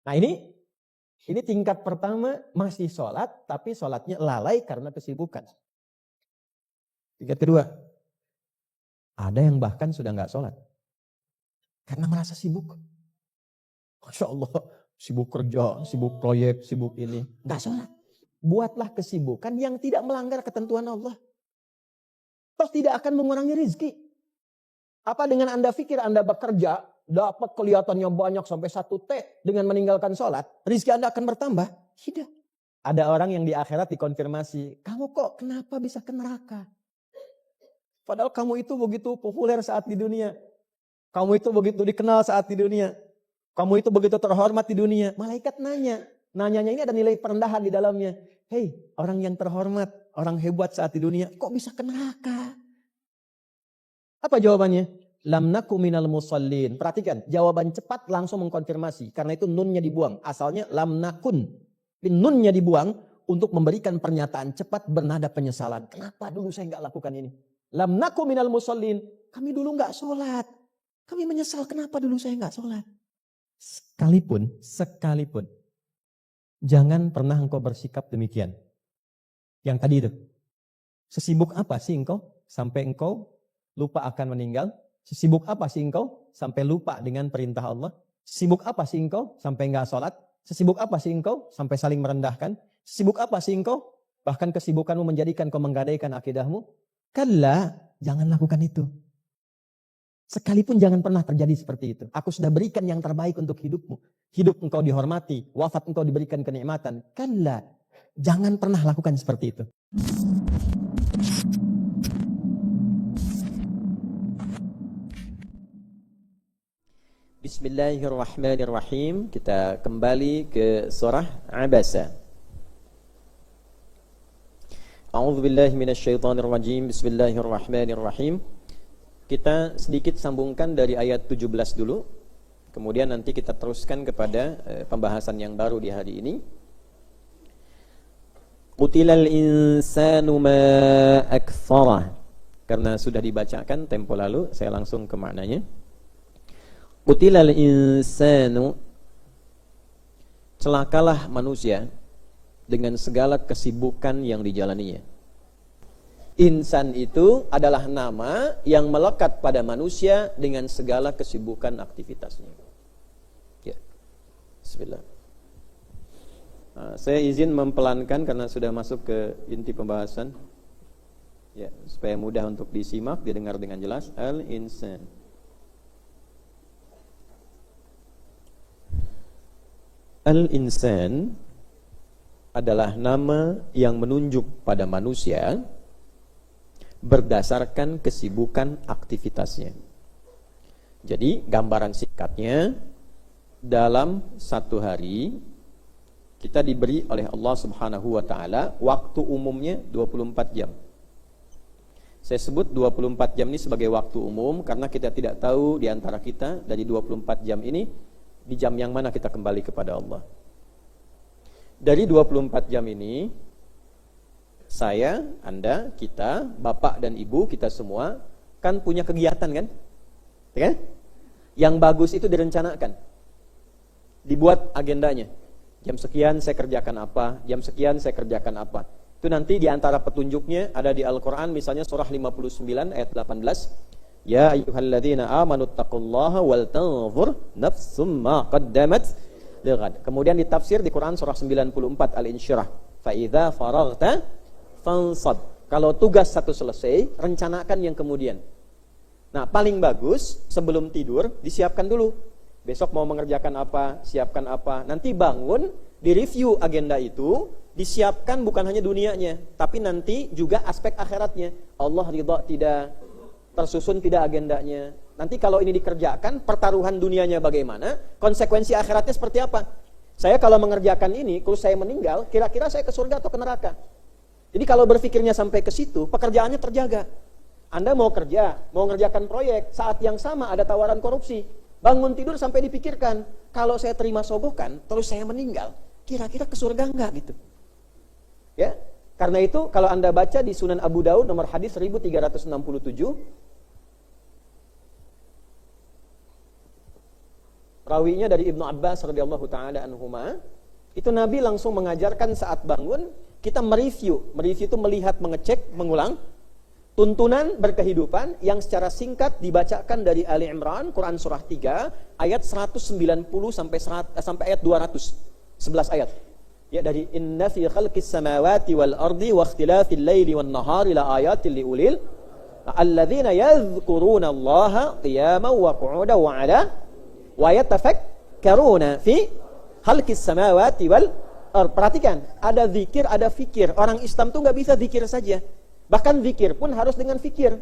Nah ini tingkat pertama masih sholat, tapi sholatnya lalai karena kesibukan. Tingkat kedua, ada yang bahkan sudah nggak sholat karena merasa sibuk. Masya Allah, sibuk kerja, sibuk proyek, sibuk ini, nggak sholat. Buatlah kesibukan yang tidak melanggar ketentuan Allah. Toh tidak akan mengurangi rizki. Apa dengan Anda pikir Anda bekerja, dapat kelihatannya banyak sampai 1 T dengan meninggalkan sholat, rizki Anda akan bertambah? Tidak. Ada orang yang di akhirat dikonfirmasi, kamu kok kenapa bisa ke neraka? Padahal kamu itu begitu populer saat di dunia. Kamu itu begitu dikenal saat di dunia. Kamu itu begitu terhormat di dunia. Malaikat nanya. Nanyanya ini ada nilai perendahan di dalamnya. Hei, orang yang terhormat, orang hebat saat di dunia, kok bisa ke neraka? Apa jawabannya? Lam naku minal musallin. Perhatikan, jawaban cepat langsung mengkonfirmasi. Karena itu nunnya dibuang. Asalnya lam nakun. Nunnya dibuang untuk memberikan pernyataan cepat bernada penyesalan. Kenapa dulu saya nggak lakukan ini? Lam naku minal musallin. Kami dulu nggak sholat. Kami menyesal kenapa dulu saya nggak sholat. Sekalipun. Jangan pernah engkau bersikap demikian. Yang tadi itu. Sesibuk apa sih engkau sampai engkau lupa akan meninggal? Sesibuk apa sih engkau sampai lupa dengan perintah Allah? Sesibuk apa sih engkau sampai enggak sholat? Sesibuk apa sih engkau sampai saling merendahkan? Sesibuk apa sih engkau bahkan kesibukanmu menjadikan kau menggadaikan akidahmu? Kalla, jangan lakukan itu. Sekalipun jangan pernah terjadi seperti itu. Aku sudah berikan yang terbaik untuk hidupmu. Hidup engkau dihormati, wafat engkau diberikan kenikmatan. Kalla, jangan pernah lakukan seperti itu. Bismillahirrahmanirrahim. Kita kembali ke surah Abasa. A'udzubillahi minasyaitonirrajim. Bismillahirrahmanirrahim. Kita sedikit sambungkan dari ayat 17 dulu. Kemudian nanti kita teruskan kepada pembahasan yang baru di hari ini. Qutilal insanu ma aktsarah. Karena sudah dibacakan tempo lalu, saya langsung ke maknanya. Qutilal insanu, celakalah manusia dengan segala kesibukan yang dijalaninya. Insan itu adalah nama yang melekat pada manusia dengan segala kesibukan aktivitasnya. Ya. Bismillah. Saya izin mempelankan karena sudah masuk ke inti pembahasan. Ya, supaya mudah untuk disimak, didengar dengan jelas. Al-insan. Al-insan adalah nama yang menunjuk pada manusia berdasarkan kesibukan aktivitasnya. Jadi gambaran singkatnya, dalam satu hari kita diberi oleh Allah Subhanahu wa taala waktu umumnya 24 jam. Saya sebut 24 jam ini sebagai waktu umum karena kita tidak tahu di antara kita dari 24 jam ini di jam yang mana kita kembali kepada Allah. Dari 24 jam ini saya, Anda, kita, bapak dan ibu, kita semua kan punya kegiatan kan? Ya? Yang bagus itu direncanakan. Dibuat agendanya. Jam sekian saya kerjakan apa, jam sekian saya kerjakan apa. Itu nanti di antara petunjuknya ada di Al-Qur'an, misalnya surah 59 ayat 18. Ya ayyuhalladzina amanu taqullaha wal tanzur nafsum ma qaddamat lighad. Kemudian ditafsir di Quran surah 94 Al-Insyirah. Fa idza faraghta fansab. Kalau tugas satu selesai, rencanakan yang kemudian. Nah, paling bagus sebelum tidur disiapkan dulu. Besok mau mengerjakan apa, siapkan apa. Nanti bangun, direview agenda itu, disiapkan bukan hanya dunianya, tapi nanti juga aspek akhiratnya. Allah ridha tidak, tersusun tidak agendanya. Nanti kalau ini dikerjakan, pertaruhan dunianya bagaimana, konsekuensi akhiratnya seperti apa. Saya kalau mengerjakan ini, kalau saya meninggal, kira-kira saya ke surga atau ke neraka? Jadi kalau berpikirnya sampai ke situ, pekerjaannya terjaga. Anda mau kerja, mau ngerjakan proyek, saat yang sama ada tawaran korupsi. Bangun tidur sampai dipikirkan, kalau saya terima sogokan, terus saya meninggal, kira-kira ke surga enggak gitu. Ya, karena itu kalau Anda baca di Sunan Abu Daud nomor hadis 1367, Rawinya dari Ibnu Abbas radhiyallahu taala anhuma, itu Nabi langsung mengajarkan saat bangun kita mereview itu melihat, mengecek, mengulang tuntunan berkehidupan yang secara singkat dibacakan dari Ali Imran, Quran surah 3 ayat 190 sampai ayat 200, 11 ayat. Ya, dari inna fi khalqis samawati wal ardi wa ikhtilafil laili wan nahari la ayatin liulil alladzina yadhkuruna Allaha qiyaman wa qu'udan wa 'ala wa yatafakkaruna fi khalqis samawati wal ard. Perhatikan, ada zikir, ada fikir. Orang Islam tuh nggak bisa zikir saja. Bahkan zikir pun harus dengan fikir.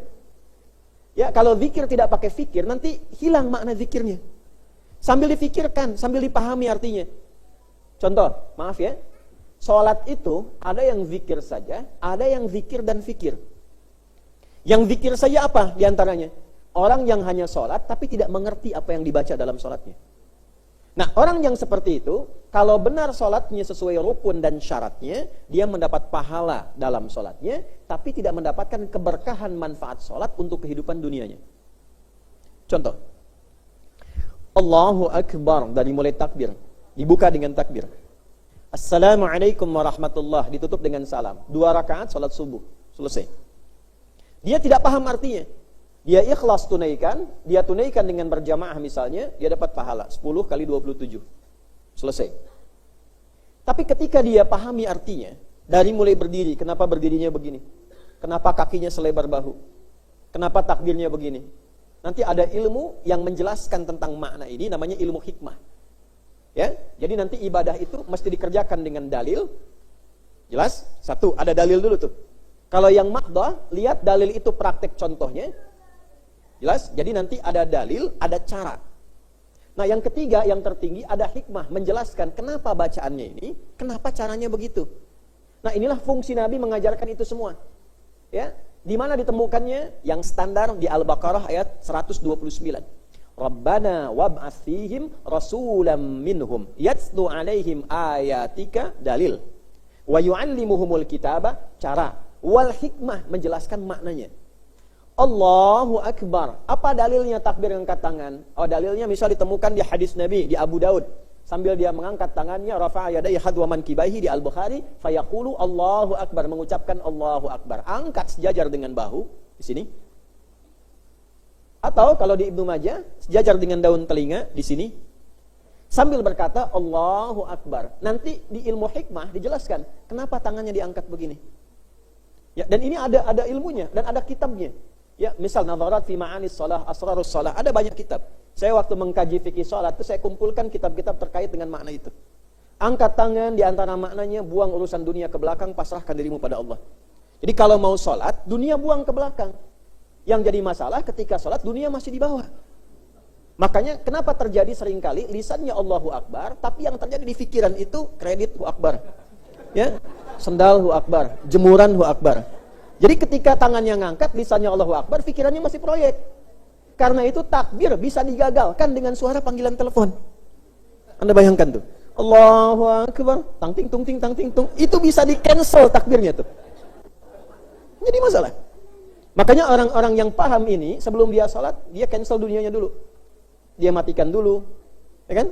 Ya, kalau zikir tidak pakai fikir, nanti hilang makna zikirnya. Sambil difikirkan, sambil dipahami artinya. Contoh, maaf ya, sholat itu ada yang zikir saja, ada yang zikir dan fikir. Yang zikir saja apa diantaranya? Orang yang hanya sholat tapi tidak mengerti apa yang dibaca dalam sholatnya. Nah, orang yang seperti itu, kalau benar sholatnya sesuai rukun dan syaratnya, dia mendapat pahala dalam sholatnya, tapi tidak mendapatkan keberkahan manfaat sholat untuk kehidupan dunianya. Contoh, Allahu Akbar, dari mulai takbir, dibuka dengan takbir. Assalamualaikum warahmatullah, ditutup dengan salam. 2 rakaat sholat subuh, selesai. Dia tidak paham artinya. Dia ikhlas tunaikan, dia tunaikan dengan berjamaah misalnya, dia dapat pahala 10 kali 27. Selesai. Tapi ketika dia pahami artinya, dari mulai berdiri, kenapa berdirinya begini? Kenapa kakinya selebar bahu? Kenapa takbirnya begini? Nanti ada ilmu yang menjelaskan tentang makna ini, namanya ilmu hikmah. Ya, jadi nanti ibadah itu mesti dikerjakan dengan dalil. Jelas? Satu, ada dalil dulu tuh. Kalau yang makhdah, lihat dalil itu praktek contohnya. Jelas? Jadi nanti ada dalil, ada cara. Nah, yang ketiga, yang tertinggi, ada hikmah menjelaskan kenapa bacaannya ini, kenapa caranya begitu. Nah, inilah fungsi Nabi mengajarkan itu semua. Ya, di mana ditemukannya? Yang standar di Al-Baqarah ayat 129. Rabbana wab'ats fihim rasulam minhum yatlu 'alaihim ayatika, dalil. Wa yu'allimuhumul kitaba, cara. Wal hikmah, menjelaskan maknanya. Allahu Akbar. Apa dalilnya takbir angkat tangan? Oh, dalilnya misal ditemukan di hadis Nabi di Abu Daud. Sambil dia mengangkat tangannya, rafa'a yadayhi hadwa mankibaihi di Al-Bukhari, fayaqulu Allahu Akbar, mengucapkan Allahu Akbar. Angkat sejajar dengan bahu di sini. Atau kalau di Ibnu Majah, sejajar dengan daun telinga di sini. Sambil berkata Allahu Akbar. Nanti di ilmu hikmah dijelaskan kenapa tangannya diangkat begini. Ya, dan ini ada ilmunya dan ada kitabnya. Ya, misal Nadharat fi Ma'anis Shalah, Asrarus Shalah, ada banyak kitab. Saya waktu mengkaji fikih salat itu saya kumpulkan kitab-kitab terkait dengan makna itu. Angkat tangan, di antara maknanya buang urusan dunia ke belakang, pasrahkan dirimu pada Allah. Jadi kalau mau salat, dunia buang ke belakang. Yang jadi masalah ketika salat dunia masih di bawah. Makanya kenapa terjadi seringkali lisannya Allahu Akbar, tapi yang terjadi di pikiran itu kredit Hu Akbar. Ya, sendal Hu Akbar, jemuran Hu Akbar. Jadi ketika tangannya ngangkat, lisannya Allahu Akbar, pikirannya masih proyek. Karena itu takbir bisa digagalkan dengan suara panggilan telepon. Anda bayangkan tuh, Allahu Akbar, tang ting tung ting tang ting tung, itu bisa di cancel takbirnya tuh. Jadi masalah. Makanya orang-orang yang paham ini sebelum dia salat, dia cancel dunianya dulu. Dia matikan dulu, ya kan?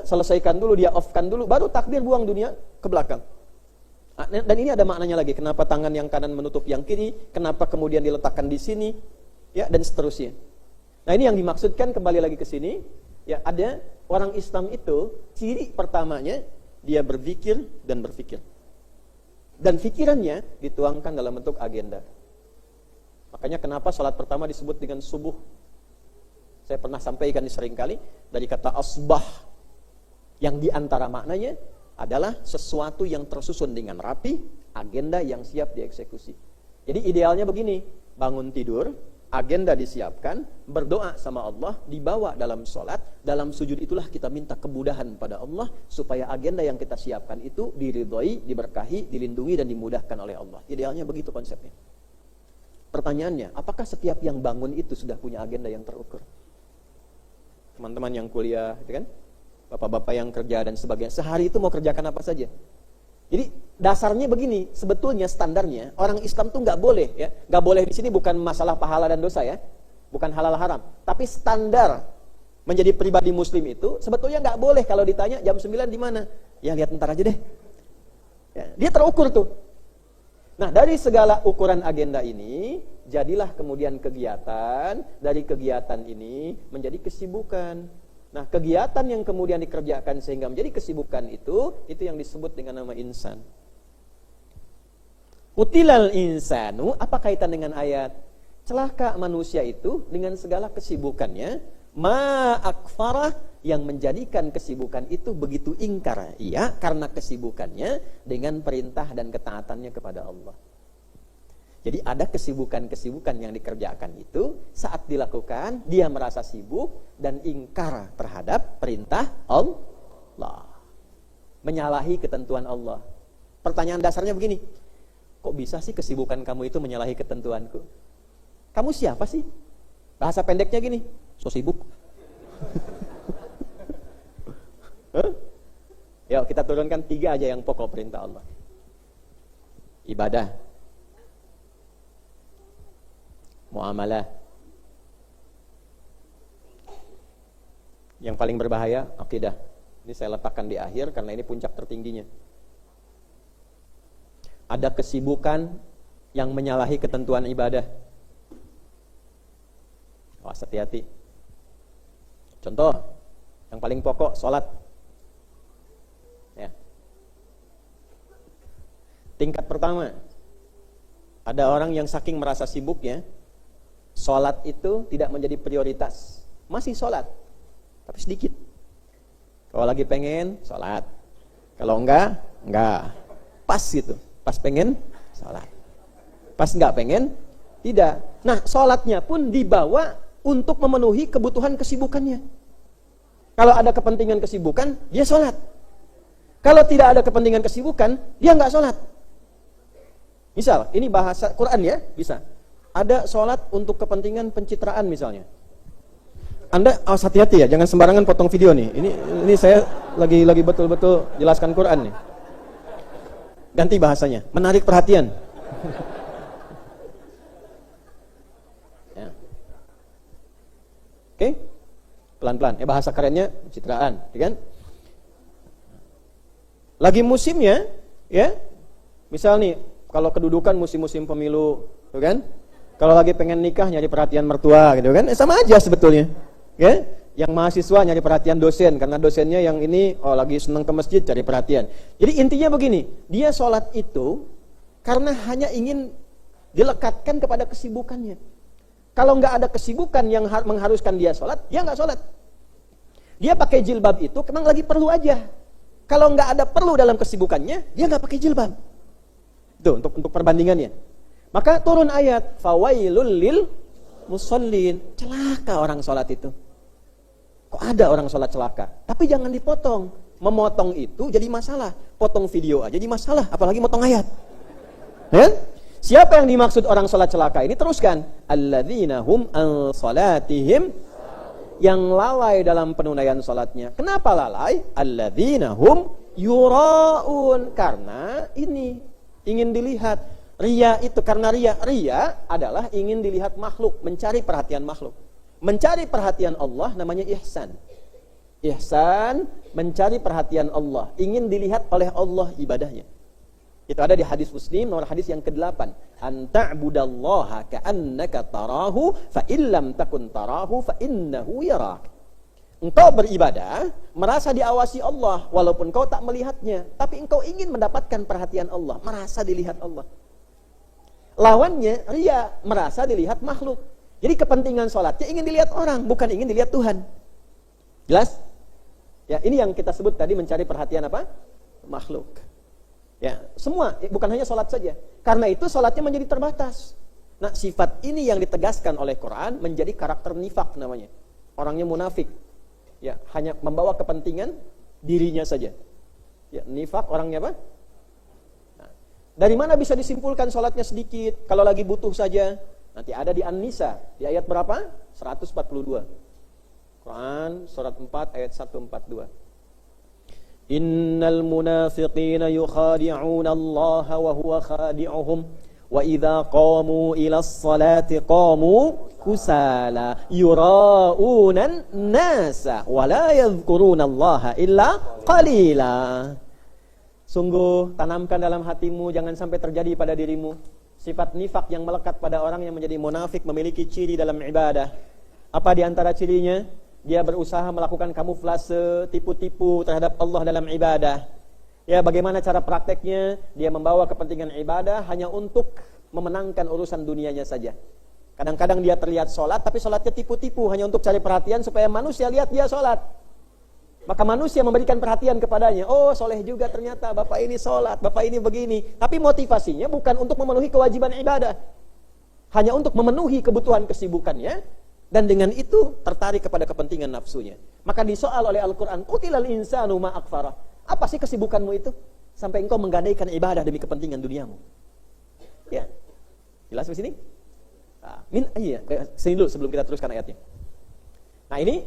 Selesaikan dulu, dia off-kan dulu, baru takbir buang dunia ke belakang. Dan ini ada maknanya lagi, kenapa tangan yang kanan menutup yang kiri, kenapa kemudian diletakkan di sini, ya, dan seterusnya. Nah, ini yang dimaksudkan, kembali lagi ke sini, ya, ada orang Islam itu ciri pertamanya dia berzikir dan berfikir. Dan fikirannya dituangkan dalam bentuk agenda. Makanya kenapa salat pertama disebut dengan subuh? Saya pernah sampaikan seringkali dari kata asbah, yang diantara maknanya adalah sesuatu yang tersusun dengan rapi, agenda yang siap dieksekusi. Jadi idealnya begini, bangun tidur, agenda disiapkan, berdoa sama Allah, dibawa dalam sholat, dalam sujud itulah kita minta kemudahan pada Allah, supaya agenda yang kita siapkan itu diridhoi, diberkahi, dilindungi, dan dimudahkan oleh Allah. Idealnya begitu konsepnya. Pertanyaannya, apakah setiap yang bangun itu sudah punya agenda yang terukur? Teman-teman yang kuliah, gitu kan? Bapak-bapak yang kerja dan sebagainya, sehari itu mau kerjakan apa saja. Jadi dasarnya begini, sebetulnya standarnya orang Islam tuh nggak boleh, ya, nggak boleh di sini bukan masalah pahala dan dosa, ya, bukan halal haram, tapi standar menjadi pribadi muslim itu sebetulnya nggak boleh kalau ditanya jam 9 di mana. Ya lihat ntar aja deh. Ya, dia terukur tuh. Nah, dari segala ukuran agenda ini, jadilah kemudian kegiatan, dari kegiatan ini menjadi kesibukan. Nah, kegiatan yang kemudian dikerjakan sehingga menjadi kesibukan itu yang disebut dengan nama insan. Utilal insanu, apa kaitan dengan ayat? Celaka manusia itu dengan segala kesibukannya, ma'akfarah, yang menjadikan kesibukan itu begitu ingkar. Iya, karena kesibukannya dengan perintah dan ketaatannya kepada Allah. Jadi ada kesibukan-kesibukan yang dikerjakan itu saat dilakukan dia merasa sibuk dan ingkar terhadap perintah Allah, menyalahi ketentuan Allah. Pertanyaan dasarnya begini, kok bisa sih kesibukan kamu itu menyalahi ketentuanku? Kamu siapa sih? Bahasa pendeknya gini, so sibuk. Yuk kita turunkan 3 aja yang pokok perintah Allah. Ibadah, muamalah. Yang paling berbahaya, akidah. Ini saya letakkan di akhir karena ini puncak tertingginya. Ada kesibukan yang menyalahi ketentuan ibadah. Awas, hati-hati. Contoh, yang paling pokok, sholat. Ya. Tingkat pertama, ada orang yang saking merasa sibuknya, sholat itu tidak menjadi prioritas. Masih sholat, tapi sedikit. Kalau lagi pengen, sholat. Kalau enggak. Pas gitu. Pas pengen, sholat. Pas enggak pengen, tidak. Nah, sholatnya pun dibawa untuk memenuhi kebutuhan kesibukannya. Kalau ada kepentingan kesibukan, dia sholat. Kalau tidak ada kepentingan kesibukan, dia enggak sholat. Misal, ini bahasa Quran ya, bisa. Ada sholat untuk kepentingan pencitraan misalnya. Anda awas hati-hati ya, jangan sembarangan potong video nih. Ini saya lagi betul-betul jelaskan Quran nih. Ganti bahasanya, menarik perhatian. Ya. Oke, pelan-pelan. Bahasa kerennya pencitraan, kan? Lagi musimnya, ya. Misal nih, kalau kedudukan musim-musim pemilu, kan? Kalau lagi pengen nikah nyari perhatian mertua, gitu kan? Sama aja sebetulnya. Ya, yang mahasiswa nyari perhatian dosen karena dosennya yang ini lagi senang ke masjid cari perhatian. Jadi intinya begini, dia sholat itu karena hanya ingin dilekatkan kepada kesibukannya. Kalau nggak ada kesibukan yang mengharuskan dia sholat, dia nggak sholat. Dia pakai jilbab itu memang lagi perlu aja. Kalau nggak ada perlu dalam kesibukannya, dia nggak pakai jilbab. Itu untuk perbandingannya. Maka turun ayat, fawailul lil musallin, celaka orang sholat itu. Kok ada orang sholat celaka? Tapi jangan dipotong. Memotong itu jadi masalah. Potong video aja jadi masalah, apalagi motong ayat. Ya? Siapa yang dimaksud orang sholat celaka ini? Teruskan. Alladzina hum an salatihim, yang lalai dalam penunaian sholatnya. Kenapa lalai? Alladzina hum yura'un, karena ini ingin dilihat. Ria itu karena ria adalah ingin dilihat makhluk, mencari perhatian makhluk. Mencari perhatian Allah namanya ihsan. Ihsan, mencari perhatian Allah, ingin dilihat oleh Allah ibadahnya. Itu ada di hadis Muslim nomor hadis yang ke-8. Anta'budallaha ka'annaka tarahu fa illam takun tarahu fa innahu yarak. Engkau beribadah merasa diawasi Allah walaupun kau tak melihatnya, tapi engkau ingin mendapatkan perhatian Allah, merasa dilihat Allah. Lawannya ria, merasa dilihat makhluk. Jadi kepentingan sholatnya ingin dilihat orang, bukan ingin dilihat Tuhan. Jelas? Ya, ini yang kita sebut tadi mencari perhatian apa? Makhluk. Ya, semua, bukan hanya sholat saja. Karena itu sholatnya menjadi terbatas. Nah, sifat ini yang ditegaskan oleh Quran menjadi karakter nifak namanya. Orangnya munafik. Ya, hanya membawa kepentingan dirinya saja. Ya, nifak orangnya apa? Nah, dari mana bisa disimpulkan sholatnya sedikit? Kalau lagi butuh saja. Nanti ada di An-Nisa, di ayat berapa? 142. Quran surat 4 ayat 142. Innal munafiqina yukhadi'una Allah wa huwa khadi'uhum Wa idza qamu ilas salati qamu kusala yuraunan nasa wa la yadhkurunallaha illa qalila. Sungguh tanamkan dalam hatimu, jangan sampai terjadi pada dirimu sifat nifak yang melekat pada orang yang menjadi munafik, memiliki ciri dalam ibadah. Apa di antara cirinya? Dia berusaha melakukan kamuflase, tipu-tipu terhadap Allah dalam ibadah. Ya, bagaimana cara prakteknya? Dia membawa kepentingan ibadah hanya untuk memenangkan urusan dunianya saja. Kadang-kadang dia terlihat sholat, tapi sholatnya tipu-tipu, hanya untuk cari perhatian supaya manusia lihat dia sholat. Maka manusia memberikan perhatian kepadanya. Oh, soleh juga ternyata, bapak ini sholat, bapak ini begini. Tapi motivasinya bukan untuk memenuhi kewajiban ibadah, hanya untuk memenuhi kebutuhan kesibukannya. Dan dengan itu tertarik kepada kepentingan nafsunya. Maka disoal oleh Al-Quran, Qutilal insanu ma akfarah. Apa sih kesibukanmu itu? Sampai engkau menggadaikan ibadah demi kepentingan duniamu. Ya, jelas di sini? Sini dulu sebelum kita teruskan ayatnya. Nah ini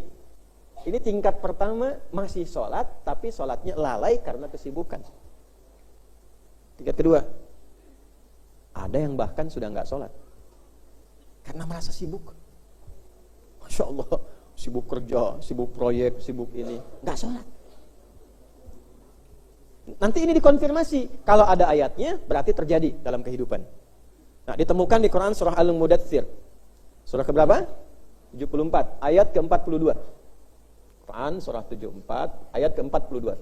tingkat pertama, masih sholat, tapi sholatnya lalai karena kesibukan. Tingkat kedua, ada yang bahkan sudah nggak sholat karena merasa sibuk. Masya Allah, sibuk kerja, sibuk proyek, sibuk ini, nggak sholat. Nanti ini dikonfirmasi. Kalau ada ayatnya, berarti terjadi dalam kehidupan. Nah, ditemukan di Quran surah Al-Mudaththir. Surah keberapa? 74, ayat ke-42. Quran surah 74, ayat ke-42.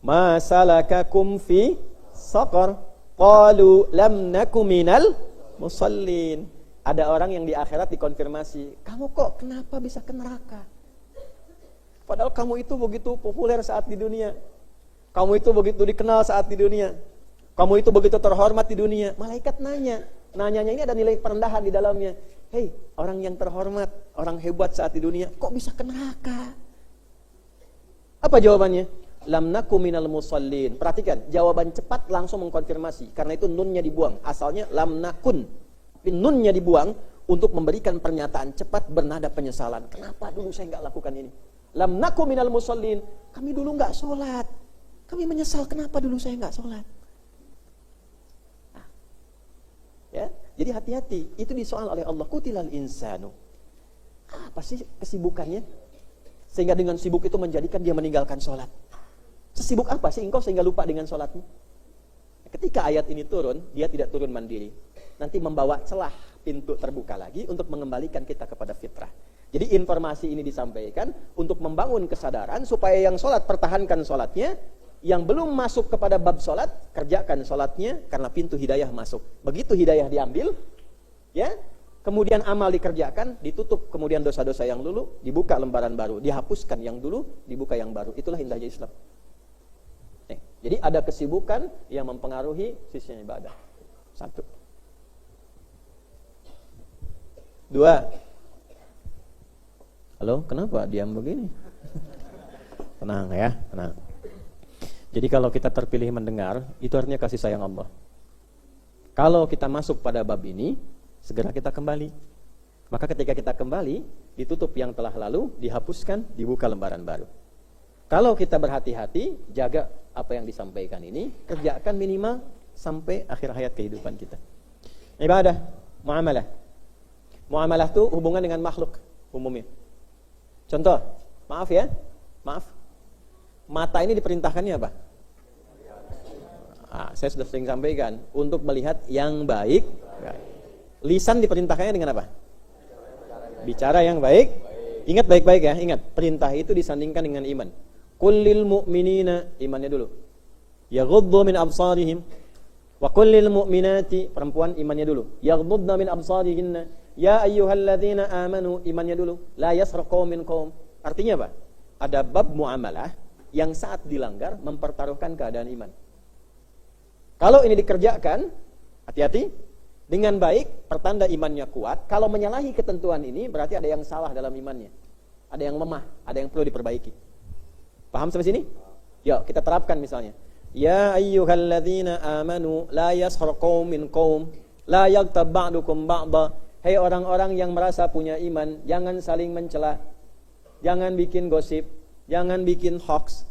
Ma salakakum fi saqar? Qalu lam naku minal musallin. Ada orang yang di akhirat dikonfirmasi, kamu kok kenapa bisa ke neraka? Padahal kamu itu begitu populer saat di dunia. Kamu itu begitu dikenal saat di dunia. Kamu itu begitu terhormat di dunia. Malaikat nanyanya ini ada nilai perendahan di dalamnya. Hei, orang yang terhormat, orang hebat saat di dunia, kok bisa ke neraka? Apa jawabannya? Lam naku minal musallin. Perhatikan, jawaban cepat langsung mengkonfirmasi. Karena itu nunnya dibuang. Asalnya lam nakun. Tapi nunnya dibuang untuk memberikan pernyataan cepat bernada penyesalan. Kenapa dulu saya nggak lakukan ini? Lam naku minal musallin. Kami dulu nggak sholat. Kami menyesal kenapa dulu saya nggak sholat. Nah, ya, jadi hati-hati. Itu disoal oleh Allah. Qutilal insanu. Apa sih kesibukannya? Sehingga dengan sibuk itu menjadikan dia meninggalkan sholat. Sesibuk apa sih engkau sehingga lupa dengan sholatmu? Ketika ayat ini turun, dia tidak turun mandiri. Nanti membawa celah pintu terbuka lagi untuk mengembalikan kita kepada fitrah. Jadi informasi ini disampaikan untuk membangun kesadaran supaya yang sholat pertahankan sholatnya, yang belum masuk kepada bab sholat kerjakan sholatnya karena pintu hidayah masuk. Begitu hidayah diambil, ya, kemudian amal dikerjakan, ditutup kemudian dosa-dosa yang dulu, dibuka lembaran baru, dihapuskan yang dulu, dibuka yang baru. Itulah indahnya Islam. Jadi ada kesibukan yang mempengaruhi sisi ibadah. 1. 2. Halo, kenapa diam begini? Tenang ya, tenang. Jadi kalau kita terpilih mendengar, itu artinya kasih sayang Allah. Kalau kita masuk pada bab ini, segera kita kembali. Maka ketika kita kembali, ditutup yang telah lalu, dihapuskan, dibuka lembaran baru. Kalau kita berhati-hati, jaga apa yang disampaikan ini, kerjakan minimal sampai akhir hayat kehidupan kita. Ibadah, muamalah. Muamalah itu hubungan dengan makhluk umumnya. Contoh, maaf ya, maaf. Mata ini diperintahkannya apa? Saya sudah sering sampaikan, untuk melihat yang baik. Lisan diperintahkannya dengan apa? Bicara yang baik. Ingat baik-baik ya, ingat. Perintah itu disandingkan dengan iman. Kullil mu'minina, imannya dulu. Yaghuddu min absarihim. Wa kullil mu'minati, perempuan imannya dulu. Yaghuddna min absarihinna. Ya ayyuhalladzina amanu, imannya dulu. La yasraqu min qaum. Artinya apa? Ada bab muamalah yang saat dilanggar mempertaruhkan keadaan iman. Kalau ini dikerjakan, hati-hati, dengan baik, pertanda imannya kuat. Kalau menyalahi ketentuan ini, berarti ada yang salah dalam imannya. Ada yang lemah, ada yang perlu diperbaiki. Paham sampai sini? Yuk, kita terapkan misalnya. Ya ayyuhalladzina amanu la yaskhar qaum min qaum la yaghtab ba'dukum ba'dha. Hei orang-orang yang merasa punya iman, jangan saling mencela. Jangan bikin gosip, jangan bikin hoax.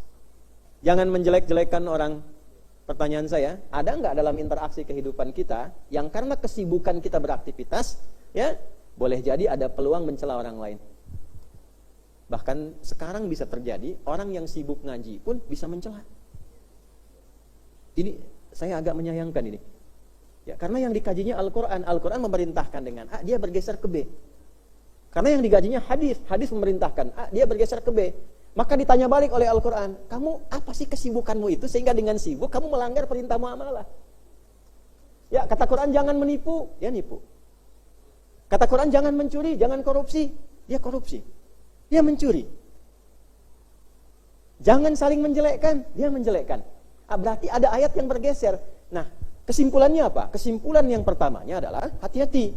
Jangan menjelek-jelekan orang. Pertanyaan saya, ada nggak dalam interaksi kehidupan kita yang karena kesibukan kita beraktivitas, ya, boleh jadi ada peluang mencela orang lain. Bahkan sekarang bisa terjadi orang yang sibuk ngaji pun bisa mencela. Ini saya agak menyayangkan ini. Ya, karena yang dikajinya Al-Quran, Al-Quran memerintahkan dengan A, dia bergeser ke B. Karena yang dikajinya hadis, hadis memerintahkan A, dia bergeser ke B. Maka ditanya balik oleh Al-Quran, kamu apa sih kesibukanmu itu sehingga dengan sibuk kamu melanggar perintah muamalah? Ya, kata Quran jangan menipu, dia nipu. Kata Quran jangan mencuri, jangan korupsi, dia korupsi. Dia mencuri. Jangan saling menjelekkan, dia menjelekkan. Berarti ada ayat yang bergeser. Nah, kesimpulannya apa? Kesimpulan yang pertamanya adalah hati-hati.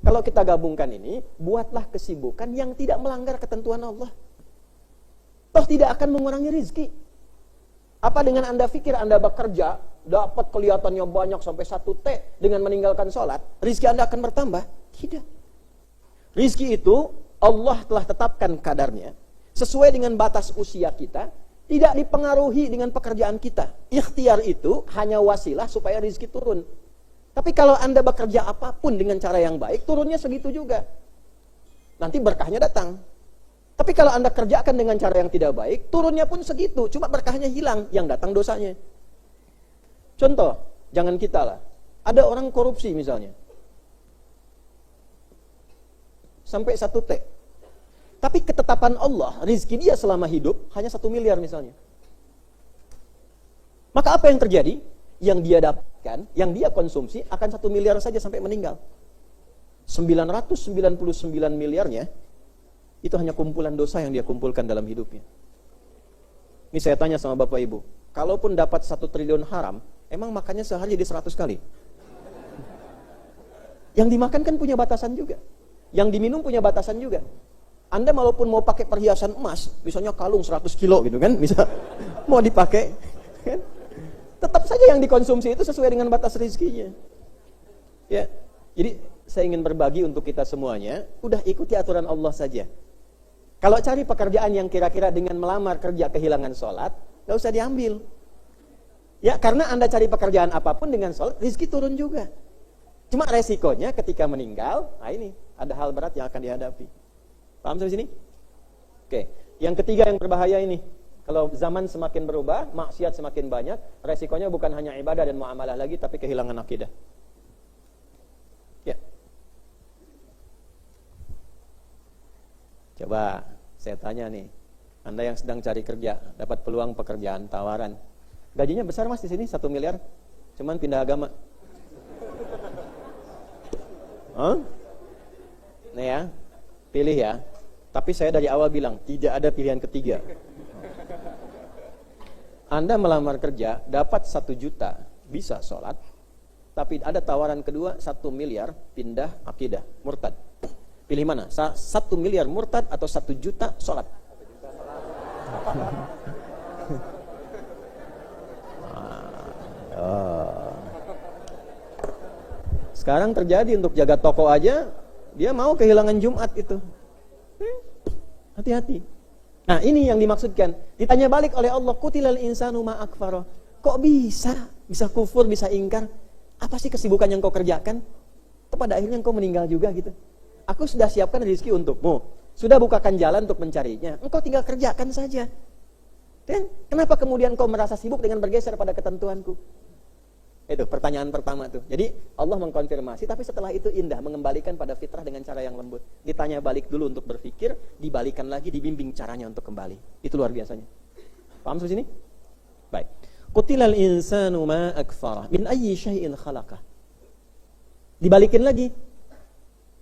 Kalau kita gabungkan ini, buatlah kesibukan yang tidak melanggar ketentuan Allah. Toh tidak akan mengurangi rizki. Apa dengan Anda pikir Anda bekerja, dapat kelihatannya banyak sampai 1 T dengan meninggalkan sholat, rizki Anda akan bertambah? Tidak. Rizki itu Allah telah tetapkan kadarnya sesuai dengan batas usia kita, tidak dipengaruhi dengan pekerjaan kita. Ikhtiar itu hanya wasilah supaya rizki turun. Tapi kalau Anda bekerja apapun dengan cara yang baik, turunnya segitu juga. Nanti berkahnya datang. Tapi kalau Anda kerjakan dengan cara yang tidak baik, turunnya pun segitu, cuma berkahnya hilang, yang datang dosanya. Contoh, jangan kita lah. Ada orang korupsi misalnya. Sampai 1 T. Tapi ketetapan Allah, rizki dia selama hidup hanya 1 miliar misalnya. Maka apa yang terjadi? Yang dia dapatkan, yang dia konsumsi akan 1 miliar saja sampai meninggal. 999 miliarnya itu hanya kumpulan dosa yang dia kumpulkan dalam hidupnya. Ini saya tanya sama Bapak Ibu, kalaupun dapat 1 triliun haram, emang makannya sehari jadi 100 kali? Yang dimakan kan punya batasan juga. Yang diminum punya batasan juga. Anda walaupun mau pakai perhiasan emas, misalnya kalung 100 kilo gitu kan, bisa mau dipakai, kan? Tetap saja yang dikonsumsi itu sesuai dengan batas rezekinya. Ya, jadi saya ingin berbagi untuk kita semuanya, udah ikuti aturan Allah saja. Kalau cari pekerjaan yang kira-kira dengan melamar kerja kehilangan sholat, gak usah diambil. Ya, karena Anda cari pekerjaan apapun dengan sholat, rezeki turun juga. Cuma resikonya ketika meninggal, nah ini ada hal berat yang akan dihadapi. Paham sampai sini? Oke. Yang ketiga yang berbahaya ini, kalau zaman semakin berubah, maksiat semakin banyak, resikonya bukan hanya ibadah dan muamalah lagi, tapi kehilangan akidah. Ya. Coba saya tanya nih, Anda yang sedang cari kerja, dapat peluang pekerjaan tawaran, gajinya besar Mas di sini 1 miliar, cuman pindah agama. Nih ya, pilih ya. Tapi saya dari awal bilang, tidak ada pilihan ketiga. Anda melamar kerja, dapat 1 juta, bisa sholat. Tapi ada tawaran kedua, 1 miliar, pindah akidah, murtad. Pilih mana? 1 miliar murtad atau 1 juta sholat? Sekarang terjadi untuk jaga toko aja, dia mau kehilangan Jumat itu. Hati-hati. Nah ini yang dimaksudkan. Ditanya balik oleh Allah, Qutilal insanu ma akfaro. Kok bisa kufur, bisa ingkar? Apa sih kesibukan yang kau kerjakan? Pada akhirnya kau meninggal juga gitu. Aku sudah siapkan rezeki untukmu, sudah bukakan jalan untuk mencarinya. Engkau tinggal kerjakan saja. Dan kenapa kemudian kau merasa sibuk dengan bergeser pada ketentuanku? Itu pertanyaan pertama tuh. Jadi Allah mengkonfirmasi, tapi setelah itu indah, mengembalikan pada fitrah dengan cara yang lembut. Ditanya balik dulu untuk berpikir, dibalikan lagi, dibimbing caranya untuk kembali. Itu luar biasanya. Paham sampai sini? Baik. Qutilal insanu ma akfarah min ayyi syai'in khalaqah. Dibalikin lagi.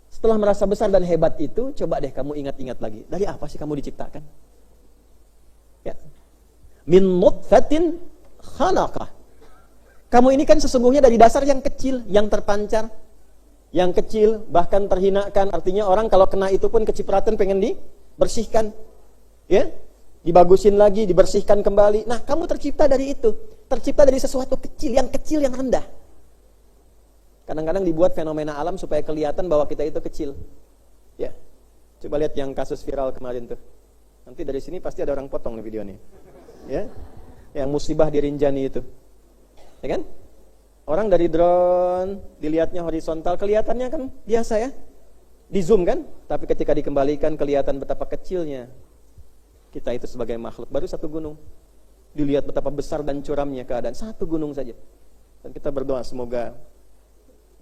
Setelah merasa besar dan hebat itu, coba deh kamu ingat-ingat lagi. Dari apa sih kamu diciptakan? Ya. Min nutfatin khalaqah. Kamu ini kan sesungguhnya dari dasar yang kecil, yang terpancar, yang kecil, bahkan terhinakan. Artinya orang kalau kena itu pun kecipratan pengen dibersihkan, ya, dibagusin lagi, dibersihkan kembali. Nah, kamu tercipta dari itu, tercipta dari sesuatu kecil, yang rendah. Kadang-kadang dibuat fenomena alam supaya kelihatan bahwa kita itu kecil. Ya, coba lihat yang kasus viral kemarin tuh. Nanti dari sini pasti ada orang potong nih videonya, ya, yang musibah di Rinjani itu. Ya kan? Orang dari drone dilihatnya horizontal, kelihatannya kan biasa ya. Di zoom kan? Tapi ketika dikembalikan kelihatan betapa kecilnya kita itu sebagai makhluk. Baru satu gunung. Dilihat betapa besar dan curamnya keadaan. Satu gunung saja. Dan kita berdoa semoga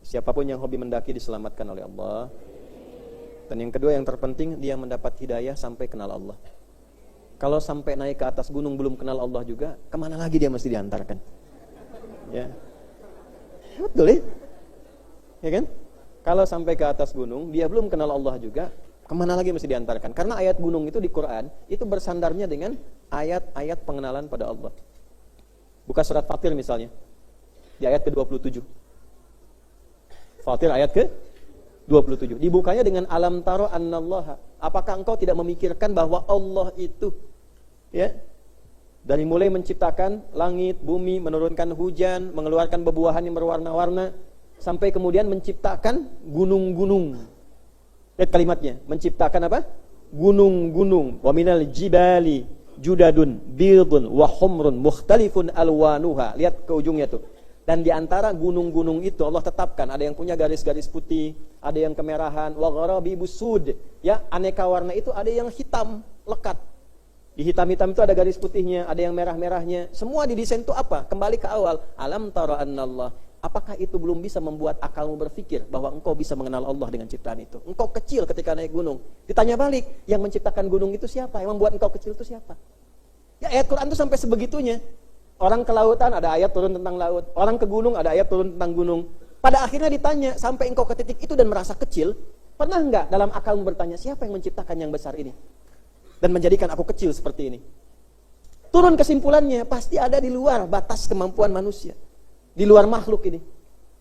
siapapun yang hobi mendaki diselamatkan oleh Allah. Dan yang kedua yang terpenting, dia mendapat hidayah sampai kenal Allah. Kalau sampai naik ke atas gunung belum kenal Allah juga, kemana lagi dia mesti diantarkan? Ya, betul ya? Ya kan? Kalau sampai ke atas gunung, dia belum kenal Allah juga, kemana lagi mesti diantarkan? Karena ayat gunung itu di Quran, itu bersandarnya dengan ayat-ayat pengenalan pada Allah. Buka surat Fatir misalnya, di ayat ke-27. Fatir ayat ke-27. Dibukanya dengan alam taro annallaha. Apakah engkau tidak memikirkan bahwa Allah itu, ya, dari mulai menciptakan langit, bumi, menurunkan hujan, mengeluarkan bebuahan yang berwarna-warna, sampai kemudian menciptakan gunung-gunung. Lihat kalimatnya, menciptakan apa? Gunung-gunung. Wa minal jibali judadun bidun wa humrun mukhtalifun alwanuha. Lihat ke ujungnya tuh. Dan di antara gunung-gunung itu Allah tetapkan, ada yang punya garis-garis putih, ada yang kemerahan, wa gharabi busud. Ya, aneka warna itu ada yang hitam, lekat. Di hitam-hitam itu ada garis putihnya, ada yang merah-merahnya. Semua didesain itu apa? Kembali ke awal. Alam tara annallah. Apakah itu belum bisa membuat akalmu berpikir bahwa engkau bisa mengenal Allah dengan ciptaan itu? Engkau kecil ketika naik gunung. Ditanya balik, yang menciptakan gunung itu siapa? Yang membuat engkau kecil itu siapa? Ya, ayat Quran itu sampai sebegitunya. Orang ke lautan ada ayat turun tentang laut. Orang ke gunung ada ayat turun tentang gunung. Pada akhirnya ditanya, sampai engkau ke titik itu dan merasa kecil, pernah enggak dalam akalmu bertanya, siapa yang menciptakan yang besar ini? Dan menjadikan aku kecil seperti ini. Turun kesimpulannya, pasti ada di luar batas kemampuan manusia. Di luar makhluk ini.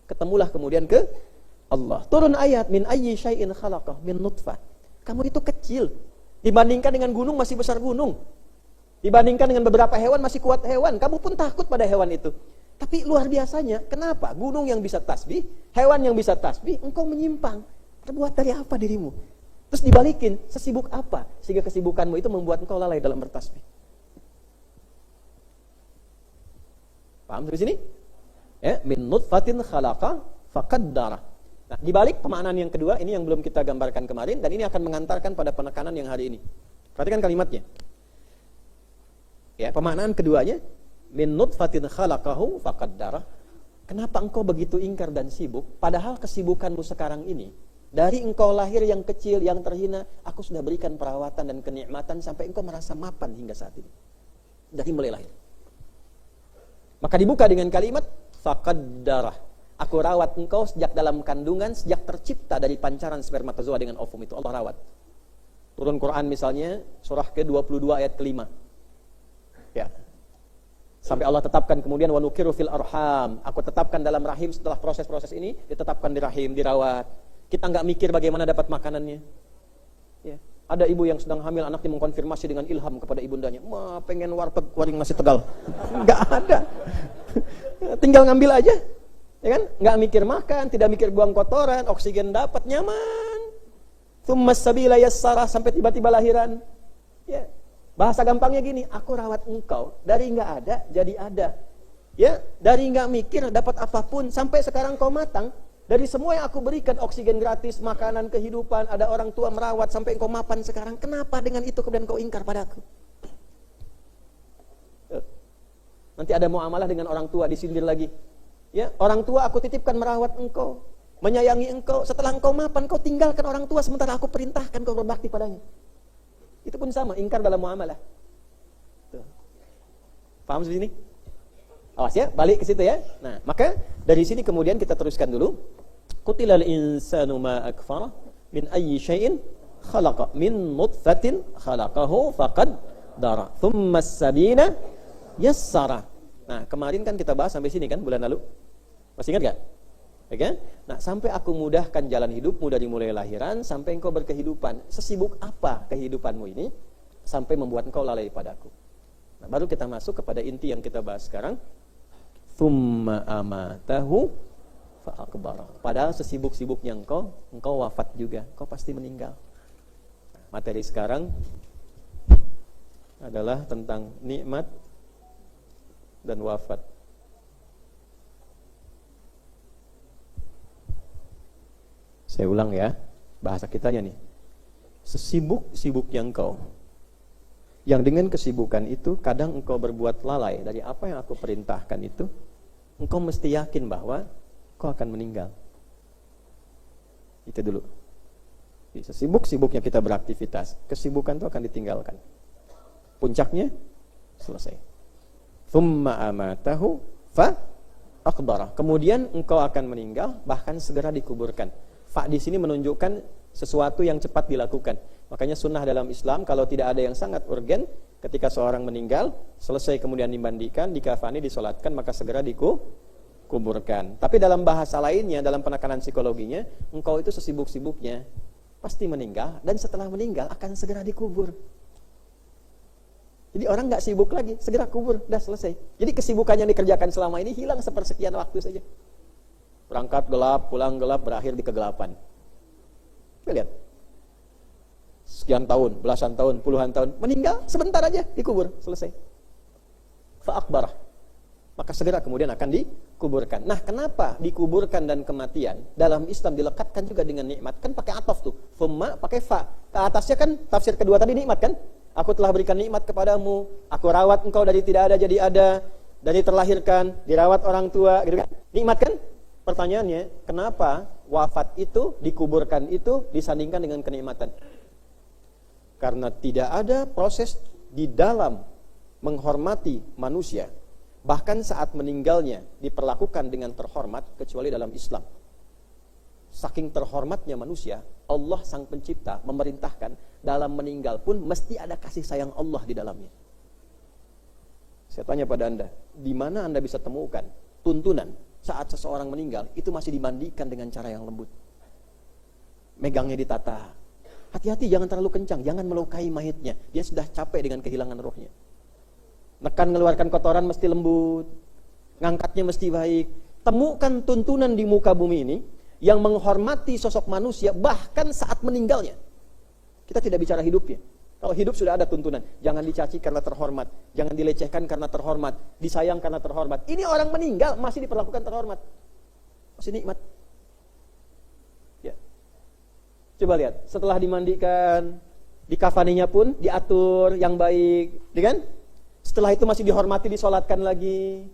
Ketemulah kemudian ke Allah. Turun ayat, min ayyi syai'in khalaqah, min nutfah. Kamu itu kecil. Dibandingkan dengan gunung masih besar gunung. Dibandingkan dengan beberapa hewan masih kuat hewan. Kamu pun takut pada hewan itu. Tapi luar biasanya, kenapa? Gunung yang bisa tasbih, hewan yang bisa tasbih, engkau menyimpang. Terbuat dari apa dirimu? Terus dibalikin, sesibuk apa? Sehingga kesibukanmu itu membuat engkau lalai dalam bertasbih. Paham sampai sini? Ya, min nutfatin khalaqa faqaddara. Nah, dibalik pemaknaan yang kedua, ini yang belum kita gambarkan kemarin, dan ini akan mengantarkan pada penekanan yang hari ini. Perhatikan kalimatnya. Ya, pemaknaan keduanya, min nutfatin khalaqahu faqaddara. Kenapa engkau begitu ingkar dan sibuk? Padahal kesibukanmu sekarang ini, dari engkau lahir yang kecil, yang terhina, aku sudah berikan perawatan dan kenikmatan sampai engkau merasa mapan hingga saat ini. Dari mulai lahir. Maka dibuka dengan kalimat faqaddarah. Aku rawat engkau sejak dalam kandungan, sejak tercipta dari pancaran spermatozoa dengan ovum itu Allah rawat. Turun Quran misalnya surah ke-22 ayat ke-5. Ya. Sampai Allah tetapkan kemudian wa nukiru fil arham. Aku tetapkan dalam rahim setelah proses-proses ini ditetapkan di rahim, dirawat. Kita enggak mikir bagaimana dapat makanannya. Ya. Ada ibu yang sedang hamil, anaknya mengkonfirmasi dengan ilham kepada ibundanya, "Ma, pengen warteg waring nasi Tegal." Enggak ada. Tinggal ngambil aja. Ya kan? Enggak mikir makan, tidak mikir buang kotoran, oksigen dapat, nyaman. Tsummas sabila yassara sampai tiba-tiba lahiran. Ya. Bahasa gampangnya gini, aku rawat engkau dari enggak ada jadi ada. Ya, dari enggak mikir dapat apapun sampai sekarang kau matang. Dari semua yang aku berikan, oksigen gratis, makanan, kehidupan, ada orang tua merawat sampai engkau mapan sekarang. Kenapa dengan itu kemudian kau ingkar padaku? Nanti ada muamalah dengan orang tua, disindir lagi. Ya, orang tua aku titipkan merawat engkau, menyayangi engkau. Setelah engkau mapan, kau tinggalkan orang tua sementara aku perintahkan kau berbakti padanya. Itu pun sama, ingkar dalam muamalah. Tuh. Paham sini? Awas ya, balik ke situ ya. Nah, maka dari sini kemudian kita teruskan dulu. Qutilal insanu ma akfara min ayyi syai'in khalaqa min nutfatin khalaqahu faqaddara thumma as-sabila yassara. Nah, kemarin kan kita bahas sampai sini kan bulan lalu. Masih ingat enggak? Oke? Nah, sampai aku mudahkan jalan hidupmu dari mulai lahiran sampai engkau berkehidupan. Sesibuk apa kehidupanmu ini sampai membuat engkau lalai padaku? Nah, baru kita masuk kepada inti yang kita bahas sekarang. Tsumma amatahu fa akbara. Padahal sesibuk-sibuknya engkau wafat juga. Engkau pasti meninggal. Nah, materi sekarang adalah tentang nikmat dan wafat. Saya ulang ya, bahasa kitanya nih. Sesibuk-sibuknya engkau, yang dengan kesibukan itu kadang engkau berbuat lalai dari apa yang aku perintahkan itu, engkau mesti yakin bahwa engkau akan meninggal. Itu dulu. Jadi sesibuk-sibuknya kita beraktivitas, kesibukan itu akan ditinggalkan. Puncaknya selesai. Thumma amatahu fa aqbara. Kemudian engkau akan meninggal, bahkan segera dikuburkan. Fa di sini menunjukkan sesuatu yang cepat dilakukan. Makanya sunnah dalam Islam, kalau tidak ada yang sangat urgen, ketika seorang meninggal, selesai kemudian dimandikan, dikafani, disolatkan, maka segera dikuburkan. Tapi dalam bahasa lainnya, dalam penekanan psikologinya, engkau itu sesibuk-sibuknya pasti meninggal, dan setelah meninggal akan segera dikubur. Jadi orang nggak sibuk lagi, segera kubur, udah selesai. Jadi kesibukan yang dikerjakan selama ini hilang sepersekian waktu saja. Berangkat gelap, pulang gelap, berakhir di kegelapan. Kita lihat, sekian tahun, belasan tahun, puluhan tahun, meninggal sebentar aja dikubur, selesai. Fa'akbarah, maka segera kemudian akan dikuburkan. Nah, kenapa dikuburkan dan kematian dalam Islam dilekatkan juga dengan nikmat? Kan pakai atof tuh, thumma pakai fa. Ke atasnya kan tafsir kedua tadi nikmat kan? Aku telah berikan nikmat kepadamu, aku rawat engkau dari tidak ada jadi ada, dari terlahirkan, dirawat orang tua, gitu kan? Nikmat kan? Pertanyaannya, kenapa wafat itu, dikuburkan itu disandingkan dengan kenikmatan? Karena tidak ada proses di dalam menghormati manusia, bahkan saat meninggalnya diperlakukan dengan terhormat, kecuali dalam Islam. Saking terhormatnya manusia, Allah sang pencipta memerintahkan dalam meninggal pun mesti ada kasih sayang Allah di dalamnya. Saya tanya pada Anda, di mana Anda bisa temukan tuntunan saat seseorang meninggal itu masih dimandikan dengan cara yang lembut, megangnya ditata, hati-hati jangan terlalu kencang, jangan melukai mayitnya, dia sudah capek dengan kehilangan rohnya. Nekan mengeluarkan kotoran mesti lembut, ngangkatnya mesti baik. Temukan tuntunan di muka bumi ini yang menghormati sosok manusia bahkan saat meninggalnya. Kita tidak bicara hidupnya. Kalau hidup sudah ada tuntunan, jangan dicaci karena terhormat, jangan dilecehkan karena terhormat, disayang karena terhormat. Ini orang meninggal masih diperlakukan terhormat, masih nikmat. Ya. Coba lihat, setelah dimandikan, dikafaninya pun diatur yang baik, ya kan? Setelah itu masih dihormati, disolatkan lagi,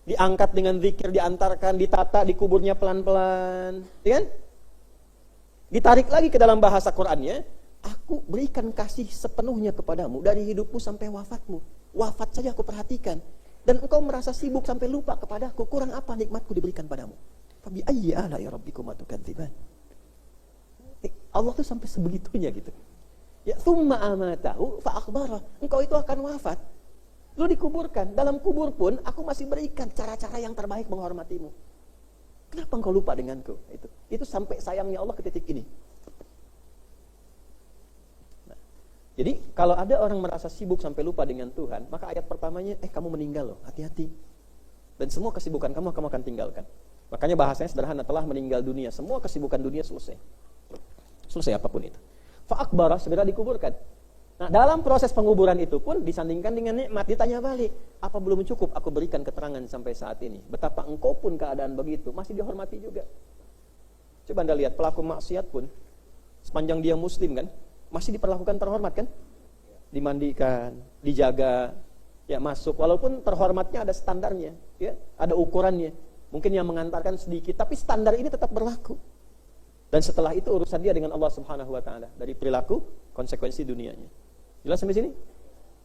diangkat dengan zikir, diantarkan, ditata, dikuburnya pelan-pelan, ya kan? Ditarik lagi ke dalam bahasa Qur'annya. Aku berikan kasih sepenuhnya kepadamu dari hidupmu sampai wafatmu. Wafat saja aku perhatikan. Dan engkau merasa sibuk sampai lupa kepadaku. Kurang apa nikmatku diberikan padamu? Fabi ayyi ala'i rabbikuma tukadziban. Allah tuh sampai sebegitunya gitu. Ya, thumma amatahu fa akhbara. Engkau itu akan wafat. Lalu dikuburkan. Dalam kubur pun aku masih berikan cara-cara yang terbaik menghormatimu. Kenapa engkau lupa denganku? Itu sampai sayangnya Allah ke titik ini. Jadi kalau ada orang merasa sibuk sampai lupa dengan Tuhan, maka ayat pertamanya, kamu meninggal loh, hati-hati. Dan semua kesibukan kamu akan tinggalkan. Makanya bahasanya sederhana, telah meninggal dunia, semua kesibukan dunia selesai. Selesai apapun itu. Fa'akbarah, segera dikuburkan. Nah, dalam proses penguburan itu pun disandingkan dengan nikmat, ditanya balik, apa belum cukup aku berikan keterangan sampai saat ini? Betapa engkau pun keadaan begitu, masih dihormati juga. Coba Anda lihat, pelaku maksiat pun, sepanjang dia muslim kan, masih diperlakukan terhormat kan? Dimandikan, dijaga, ya masuk. Walaupun terhormatnya ada standarnya, ya, ada ukurannya. Mungkin yang mengantarkan sedikit, tapi standar ini tetap berlaku. Dan setelah itu urusan dia dengan Allah Subhanahu wa taala dari perilaku, konsekuensi dunianya. Jelas sampai sini?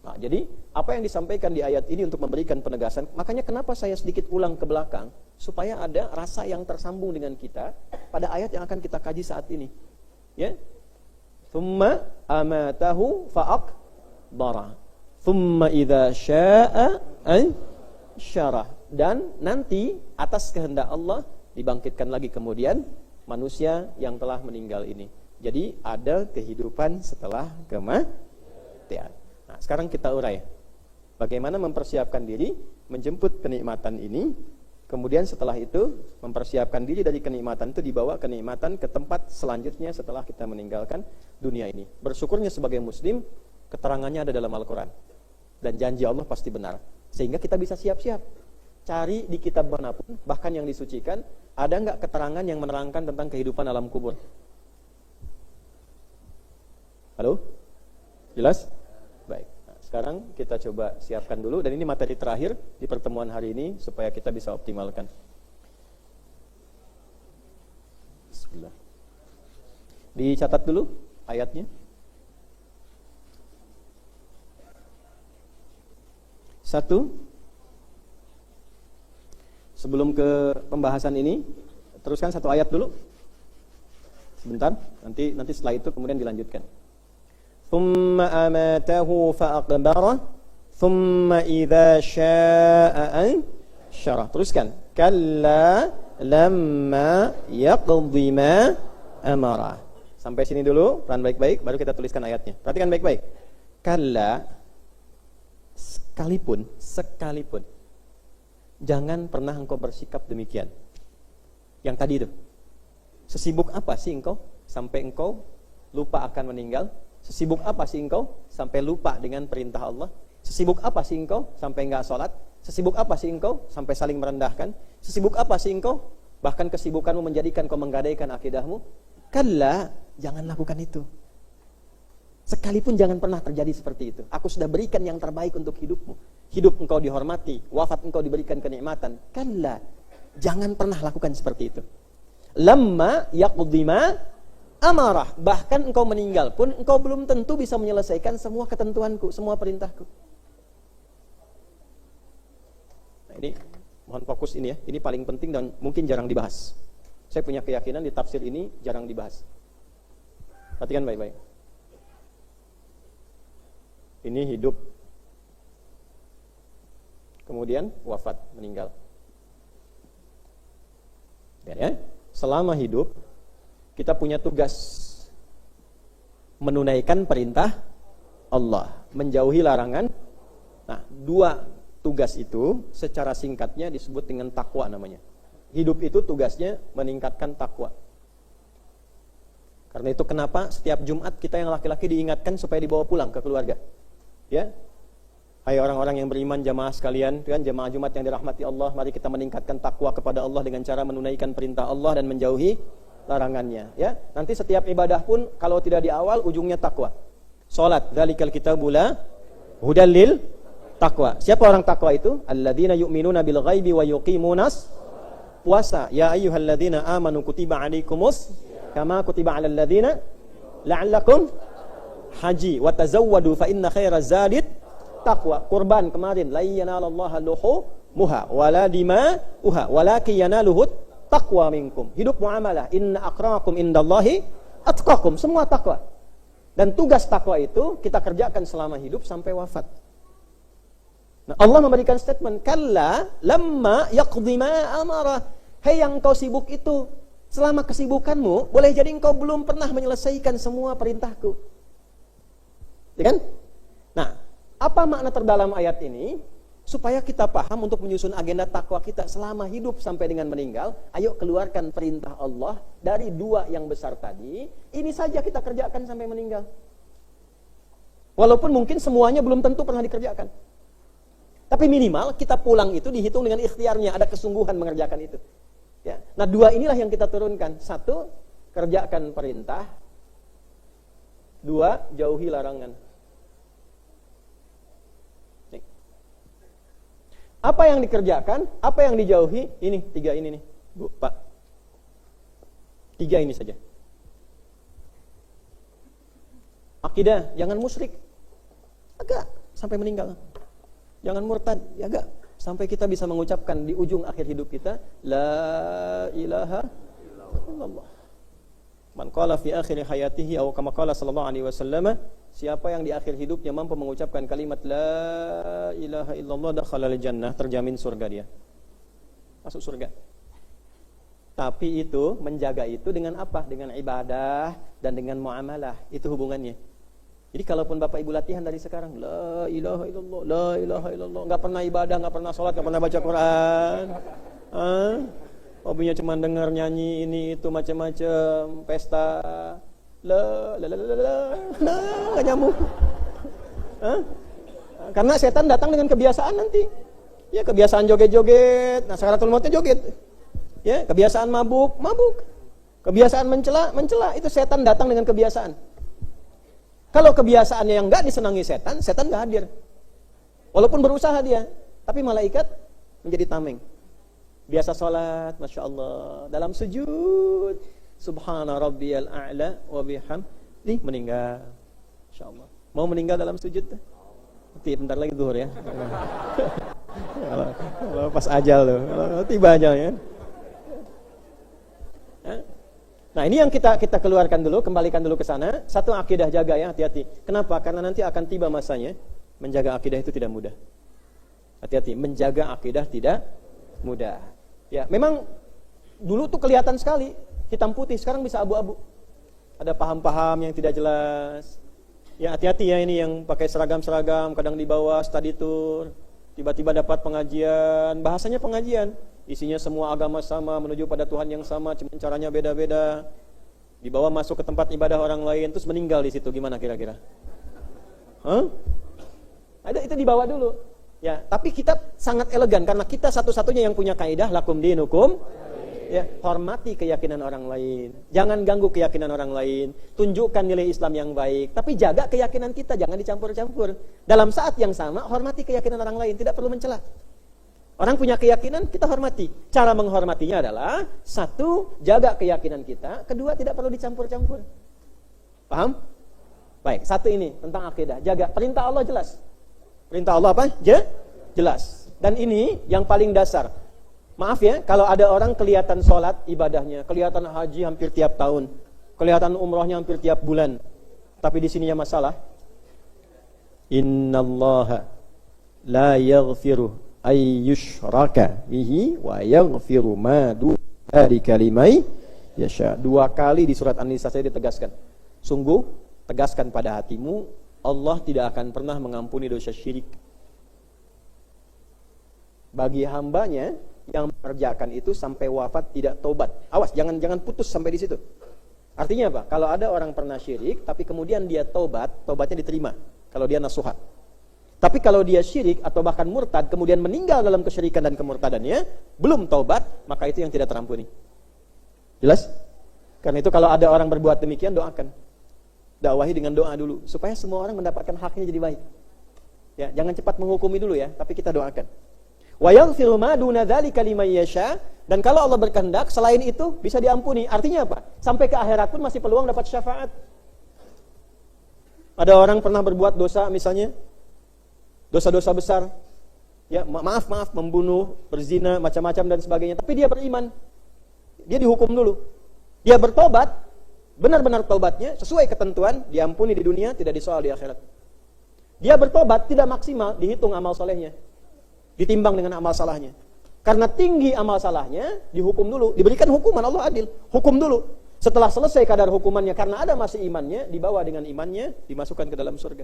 Nah, jadi apa yang disampaikan di ayat ini untuk memberikan penegasan, makanya kenapa saya sedikit ulang ke belakang supaya ada rasa yang tersambung dengan kita pada ayat yang akan kita kaji saat ini. Ya. Thumma amatahu fa'aqbara. Thumma idza syaa'a ansyarah. Dan nanti atas kehendak Allah dibangkitkan lagi kemudian manusia yang telah meninggal ini. Jadi ada kehidupan setelah kematian. Nah, sekarang kita urai bagaimana mempersiapkan diri menjemput kenikmatan ini. Kemudian setelah itu mempersiapkan diri dari kenikmatan itu dibawa kenikmatan ke tempat selanjutnya setelah kita meninggalkan dunia ini. Bersyukurnya sebagai muslim, keterangannya ada dalam Al-Quran. Dan janji Allah pasti benar. Sehingga kita bisa siap-siap. cari di kitab manapun, bahkan yang disucikan, ada nggak keterangan yang menerangkan tentang kehidupan alam kubur? Halo? Jelas? Baik. Nah, sekarang kita coba siapkan dulu, dan ini materi terakhir di pertemuan hari ini supaya kita bisa optimalkan. Bismillah. Dicatat dulu ayatnya. Satu, sebelum ke pembahasan ini, teruskan satu ayat dulu. Sebentar, nanti setelah itu kemudian dilanjutkan. Thumma amatahu fa'aqbarah, thumma idza syaa'a ansyarah. Teruskan. Kalla lamma yaqdi ma amara. Sampai sini dulu, pelan baik-baik, baru kita tuliskan ayatnya. Perhatikan baik-baik. Kalla, sekalipun jangan pernah engkau bersikap demikian. Yang tadi itu, sesibuk apa sih engkau sampai engkau lupa akan meninggal? Sesibuk apa sih engkau sampai lupa dengan perintah Allah? Sesibuk apa sih engkau sampai enggak sholat? Sesibuk apa sih engkau sampai saling merendahkan? Sesibuk apa sih engkau bahkan kesibukanmu menjadikan kau menggadaikan akidahmu? Kalla, jangan lakukan itu. Sekalipun jangan pernah terjadi seperti itu. Aku sudah berikan yang terbaik untuk hidupmu. Hidup engkau dihormati, wafat engkau diberikan kenikmatan. Kalla, jangan pernah lakukan seperti itu. Lamma yaqdi ma amarah. Bahkan engkau meninggal pun engkau belum tentu bisa menyelesaikan semua ketentuanku, semua perintahku. Nah, ini mohon fokus ini ya. Ini paling penting dan mungkin jarang dibahas. Saya punya keyakinan di tafsir ini jarang dibahas. Perhatikan baik-baik. Ini hidup, kemudian wafat, meninggal. Ya, selama hidup kita punya tugas menunaikan perintah Allah, menjauhi larangan. Nah, dua tugas itu secara singkatnya disebut dengan takwa namanya. Hidup itu tugasnya meningkatkan takwa. Karena itu kenapa setiap Jumat kita yang laki-laki diingatkan supaya dibawa pulang ke keluarga. Ya, hai orang-orang yang beriman, jamaah sekalian, kan jamaah Jumat yang dirahmati Allah, mari kita meningkatkan takwa kepada Allah dengan cara menunaikan perintah Allah dan menjauhi larangannya. Ya, nanti setiap ibadah pun kalau tidak di awal ujungnya takwa. Salat, dzalikal kitabula hudal lil taqwa. Siapa orang takwa itu? Alladzina yu'minuna bil ghaibi wa yuqimunas puasa. Ya ayyuhalladzina amanu kutiba alaikumus kama kutiba alal ladzina la'allakum haji wa tazawwadu fa inna khairaz zadit taqwa. Kurban kemarin, la yanalallaha luhumuha wala dima'uha walakin yanaluhu taqwa minkum. Hidup muamalah, inna akramakum indallahi atqakum, semua takwa. Dan tugas takwa itu kita kerjakan selama hidup sampai wafat. Nah, Allah memberikan statement, kalla lamma yaqdi ma amara. Hei yang kau sibuk itu, selama kesibukanmu boleh jadi engkau belum pernah menyelesaikan semua perintahku. Ya kan? Nah, apa makna terdalam ayat ini? Supaya kita paham untuk menyusun agenda takwa kita selama hidup sampai dengan meninggal. Ayo keluarkan perintah Allah dari dua yang besar tadi. Ini saja kita kerjakan sampai meninggal. Walaupun mungkin semuanya belum tentu pernah dikerjakan. Tapi minimal kita pulang itu dihitung dengan ikhtiarnya, ada kesungguhan mengerjakan itu. Ya. Nah, dua inilah yang kita turunkan. Satu, kerjakan perintah. Dua, jauhi larangan. Apa yang dikerjakan, apa yang dijauhi, ini, tiga ini nih, Bu, Pak. Tiga ini saja. Akidah, jangan musyrik. Agak, sampai meninggal. Jangan murtad, ya agak. Sampai kita bisa mengucapkan di ujung akhir hidup kita, La ilaha illallah. Man qala fi akhir hayatihi atau kama qala sallallahu alaihi wasallam, siapa yang di akhir hidupnya mampu mengucapkan kalimat la ilaha illallah dakhalal jannah, terjamin surga dia. Masuk surga. Tapi itu menjaga itu dengan apa? Dengan ibadah dan dengan muamalah. Itu hubungannya. Jadi kalaupun Bapak Ibu latihan dari sekarang, la ilaha illallah, la ilaha illallah, enggak pernah ibadah, enggak pernah salat, enggak pernah baca Quran. Hobinya cuma dengar nyanyi ini itu macam-macam, pesta. Enggak nyambung. Karena setan datang dengan kebiasaan nanti. Ya, kebiasaan joget-joget. Nah, sakaratul mautnya joget. Ya, kebiasaan mabuk. Kebiasaan mencela, itu setan datang dengan kebiasaan. Kalau kebiasaannya yang enggak disenangi setan enggak hadir. Walaupun berusaha dia, tapi malaikat menjadi tameng. Biasa sholat, Masya Allah, dalam sujud, Subhana rabbiyal a'la wa bihamdihi, meninggal. Masya Allah. Mau meninggal dalam sujud? Nanti bentar lagi zuhur ya. Kalau pas ajal loh, kalau tiba ajalnya. Nah, ini yang kita keluarkan dulu, kembalikan dulu ke sana. Satu, akidah jaga ya, hati-hati. Kenapa? Karena nanti akan tiba masanya menjaga akidah itu tidak mudah. Hati-hati, menjaga akidah tidak mudah. Ya, memang dulu tuh kelihatan sekali hitam putih, sekarang bisa abu-abu. Ada paham-paham yang tidak jelas. Ya, hati-hati ya, ini yang pakai seragam-seragam, kadang di bawah study tour, tiba-tiba dapat pengajian, bahasanya pengajian, isinya semua agama sama, menuju pada Tuhan yang sama, cuma caranya beda-beda. Dibawa masuk ke tempat ibadah orang lain, terus meninggal di situ, gimana kira-kira? Ada, itu dibawa dulu. Ya, tapi kita sangat elegan karena kita satu-satunya yang punya kaidah lakum dinukum. Ya, hormati keyakinan orang lain. Jangan ganggu keyakinan orang lain. Tunjukkan nilai Islam yang baik, tapi jaga keyakinan kita, jangan dicampur-campur. Dalam saat yang sama, hormati keyakinan orang lain, tidak perlu mencela. Orang punya keyakinan, kita hormati. Cara menghormatinya adalah, satu, jaga keyakinan kita. Kedua, tidak perlu dicampur-campur. Paham? Baik, satu ini tentang akidah. Jaga, perintah Allah jelas. Perintah Allah apa? Jelas. Dan ini yang paling dasar. Maaf ya, kalau ada orang kelihatan sholat ibadahnya, kelihatan haji hampir tiap tahun, kelihatan umrohnya hampir tiap bulan, tapi di sininya masalah. Innallaha la yaghfiru ay yushraka bihi wa yaghfiru ma dzalika liman yasha. 2 kali di surat An-Nisa saya ditegaskan. Sungguh, tegaskan pada hatimu, Allah tidak akan pernah mengampuni dosa syirik bagi hambanya yang mengerjakan itu sampai wafat tidak tobat. Awas, jangan putus sampai di situ. Artinya apa? Kalau ada orang pernah syirik, tapi kemudian dia tobatnya diterima. Kalau dia nasuhat. Tapi kalau dia syirik atau bahkan murtad, kemudian meninggal dalam kesyirikan dan kemurtadannya, belum tobat, maka itu yang tidak terampuni. Jelas? Karena itu kalau ada orang berbuat demikian, doakan. Dakwahi dengan doa dulu, supaya semua orang mendapatkan haknya jadi baik. Ya, jangan cepat menghukumi dulu ya, tapi kita doakan. Wa yaghfiru ma duna dzalika liman yasha, dan kalau Allah berkehendak selain itu bisa diampuni. Artinya apa? Sampai ke akhirat pun masih peluang dapat syafaat. Ada orang pernah berbuat dosa misalnya, dosa-dosa besar. Ya, maaf, membunuh, berzina, macam-macam dan sebagainya, tapi dia beriman. Dia dihukum dulu. Dia bertobat, benar-benar tobatnya sesuai ketentuan, diampuni di dunia, tidak disoal di akhirat. Dia bertobat tidak maksimal, dihitung amal solehnya, ditimbang dengan amal salahnya. Karena tinggi amal salahnya, dihukum dulu, diberikan hukuman, Allah adil, hukum dulu. Setelah selesai kadar hukumannya, karena ada masih imannya, dibawa dengan imannya, dimasukkan ke dalam surga.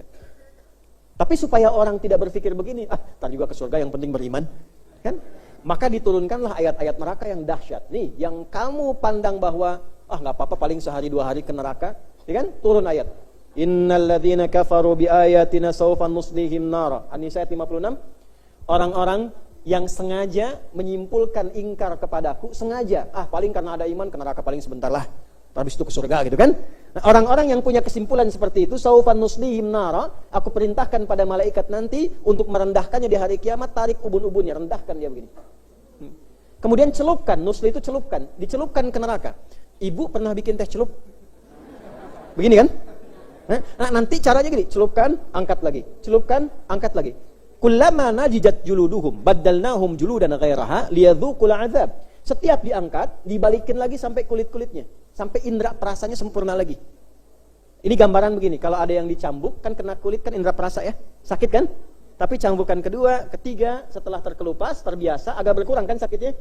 Tapi supaya orang tidak berpikir begini, ntar juga ke surga, yang penting beriman, kan? Maka diturunkanlah ayat-ayat neraka yang dahsyat. Nih, yang kamu pandang bahwa nggak apa-apa, paling sehari 2 hari ke neraka, ya kan? Turun ayat. Innal ladzina kafaru bi ayatina sawfa nuslihim nara. An-Nisa 56. Orang-orang yang sengaja menyimpulkan ingkar kepadaku, sengaja, paling karena ada iman ke neraka paling sebentar lah, habis itu ke surga gitu kan. Nah, orang-orang yang punya kesimpulan seperti itu, saufan nuslihim nara, aku perintahkan pada malaikat nanti untuk merendahkannya di hari kiamat, tarik ubun-ubunnya, rendahkan dia begini. Kemudian celupkan, nusli itu celupkan, dicelupkan ke neraka. Ibu pernah bikin teh celup? Begini kan? Nah, nanti caranya gini, celupkan, angkat lagi, celupkan, angkat lagi. Kullama najijat juluduhum baddalnahum juludan ghairaha liyadzuqul azab. Setiap diangkat, dibalikin lagi sampai kulit-kulitnya, sampai indera perasanya sempurna lagi. Ini gambaran begini, kalau ada yang dicambuk kan kena kulit kan indera perasa ya, sakit kan? Tapi cambukan kedua, ketiga, setelah terkelupas, terbiasa, agak berkurang kan sakitnya.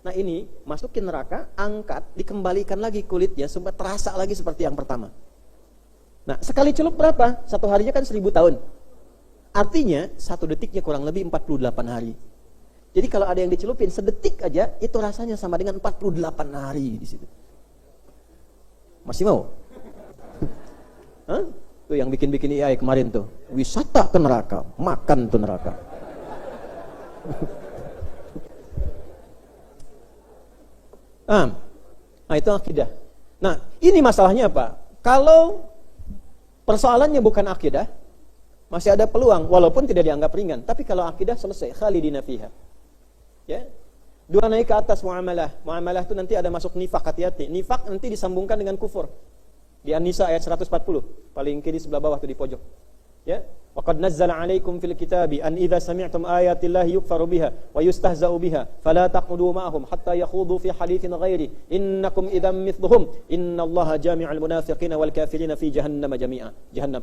Nah ini, masukin neraka, angkat, dikembalikan lagi kulitnya supaya terasa lagi seperti yang pertama. Nah, sekali celup berapa? 1 harinya kan 1000 tahun. Artinya 1 detiknya kurang lebih 48 hari. Jadi kalau ada yang dicelupin sedetik aja, itu rasanya sama dengan 48 hari di situ. Masih mau? Tuh yang bikin-bikin AI kemarin tuh, wisata ke neraka, makan tuh neraka. Paham? Nah, itu akidah. Nah, ini masalahnya apa? Kalau persoalannya bukan akidah, masih ada peluang walaupun tidak dianggap ringan. Tapi kalau akidah selesai, khalidina fiha. Ya. Dua naik ke atas muamalah. Muamalah itu nanti ada masuk nifak, hati-hati. Nifak nanti disambungkan dengan kufur. Di An-Nisa ayat 140, paling kiri sebelah bawah tuh di pojok. Ya. Wa qad nazzala 'alaikum fil kitabi an idza sami'tum ayatillahi yukfaru biha wa yustahza'u biha fala taqudu ma'ahum hatta yakhudu fi haditsin ghairi innakum idzam mithluhum innallaha jami'ul munafiqina wal kafirina fi jahannam jami'a. Jahannam.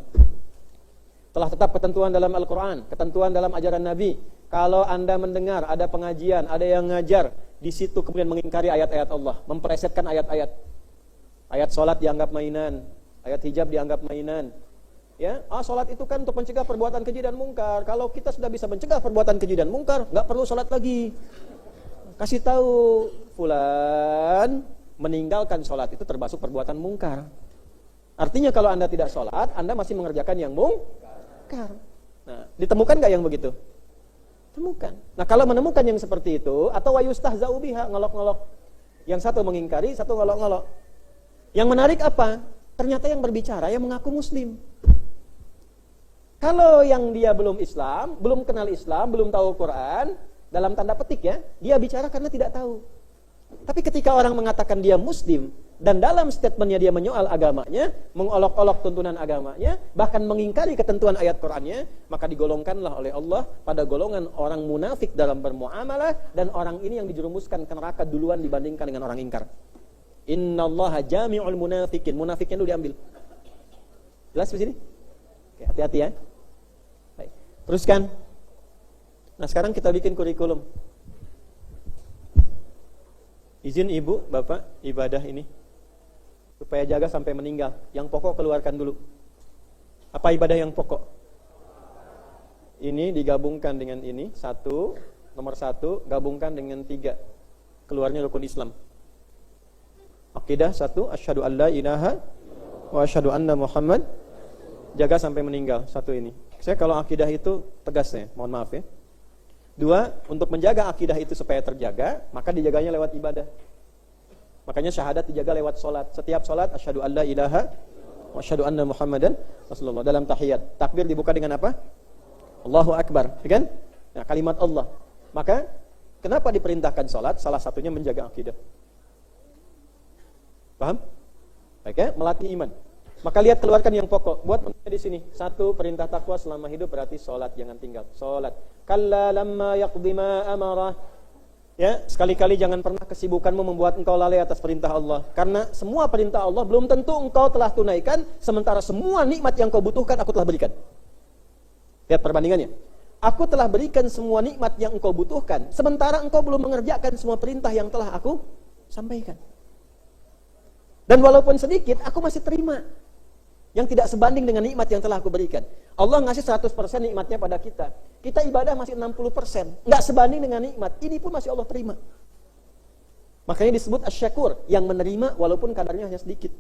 Telah tetap ketentuan dalam Al-Qur'an, ketentuan dalam ajaran Nabi. Kalau Anda mendengar ada pengajian, ada yang ngajar, di situ kemudian mengingkari ayat-ayat Allah, mempresetkan ayat-ayat. Ayat salat dianggap mainan, ayat hijab dianggap mainan. Ya, salat itu kan untuk mencegah perbuatan keji dan mungkar. Kalau kita sudah bisa mencegah perbuatan keji dan mungkar, enggak perlu salat lagi. Kasih tahu, fulan meninggalkan salat itu termasuk perbuatan mungkar. Artinya kalau Anda tidak salat, Anda masih mengerjakan yang mungkar. Nah, ditemukan enggak yang begitu? Temukan. Nah, kalau menemukan yang seperti itu atau wayustahza'u biha, ngelok-ngelok. Yang satu mengingkari, satu ngelok-ngelok. Yang menarik apa? Ternyata yang berbicara yang mengaku muslim. Kalau yang dia belum Islam, belum kenal Islam, belum tahu Quran, dalam tanda petik ya, dia bicara karena tidak tahu. Tapi ketika orang mengatakan dia muslim, dan dalam statementnya dia menyoal agamanya, mengolok-olok tuntunan agamanya, bahkan mengingkari ketentuan ayat Qurannya, maka digolongkanlah oleh Allah pada golongan orang munafik dalam bermuamalah, dan orang ini yang dijerumuskan ke neraka duluan dibandingkan dengan orang ingkar. Innallaha jami'ul munafikin. Munafiknya dulu diambil. Jelas di sini? Oke, hati-hati ya. Baik. Teruskan. Nah, sekarang kita bikin kurikulum. Izin ibu, bapak, ibadah ini supaya jaga sampai meninggal. Yang pokok keluarkan dulu. Apa ibadah yang pokok? Ini digabungkan dengan ini. Nomor satu, gabungkan dengan 3. Keluarnya rukun Islam. Akidah 1, asyhadu an la ilaha wa asyhadu anna Muhammad. Jaga sampai meninggal, 1 ini. Saya kalau akidah itu tegas ya, mohon maaf ya. 2, untuk menjaga akidah itu supaya terjaga, maka dijaganya lewat ibadah. Makanya syahadat dijaga lewat salat. Setiap salat asyhadu an la ilaha wa asyhadu anna Muhammadan Rasulullah. Dalam tahiyat, takbir dibuka dengan apa? Allahu akbar, ya kan? Nah, kalimat Allah. Maka kenapa diperintahkan salat? Salah satunya menjaga akidah. Paham? Baik ya, melatih iman. Maka lihat keluarkan yang pokok. Buat menunya di sini. 1, perintah takwa selama hidup berarti salat, jangan tinggal. Salat. Kalla lamma yaqdi ma amara. Ya, sekali-kali jangan pernah kesibukanmu membuat engkau lalai atas perintah Allah. Karena semua perintah Allah belum tentu engkau telah tunaikan, sementara semua nikmat yang kau butuhkan aku telah berikan. Lihat perbandingannya. Aku telah berikan semua nikmat yang engkau butuhkan, sementara engkau belum mengerjakan semua perintah yang telah aku sampaikan. Dan walaupun sedikit, aku masih terima. Yang tidak sebanding dengan nikmat yang telah aku berikan. Allah ngasih 100% nikmatnya pada kita. Kita ibadah masih 60%. Nggak sebanding dengan nikmat. Ini pun masih Allah terima. Makanya disebut asyakur, yang menerima walaupun kadarnya hanya sedikit.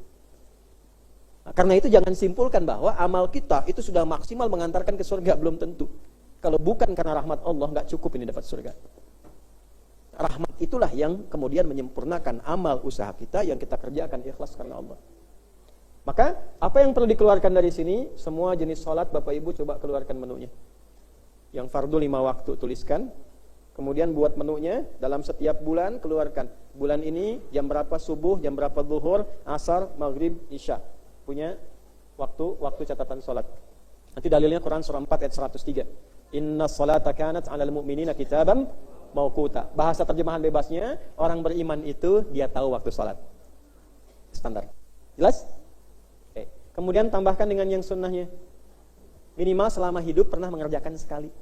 Nah, karena itu jangan simpulkan bahwa amal kita itu sudah maksimal mengantarkan ke surga. Belum tentu. Kalau bukan karena rahmat Allah, nggak cukup ini dapat surga. Rahmat itulah yang kemudian menyempurnakan amal usaha kita yang kita kerjakan ikhlas karena Allah. Maka apa yang perlu dikeluarkan dari sini? Semua jenis sholat Bapak Ibu coba keluarkan menunya. Yang fardu 5 waktu tuliskan. Kemudian buat menunya dalam setiap bulan keluarkan. Bulan ini jam berapa subuh, jam berapa zuhur, asar, maghrib, isya. Punya waktu catatan sholat. Nanti dalilnya Quran surah 4 ayat 103. Inna sholata kanat 'alal mu'minina kitaban mauquta. Bahasa terjemahan bebasnya, orang beriman itu dia tahu waktu sholat. Standar. Jelas? Oke. Kemudian tambahkan dengan yang sunnahnya. Minimal selama hidup pernah mengerjakan sekali.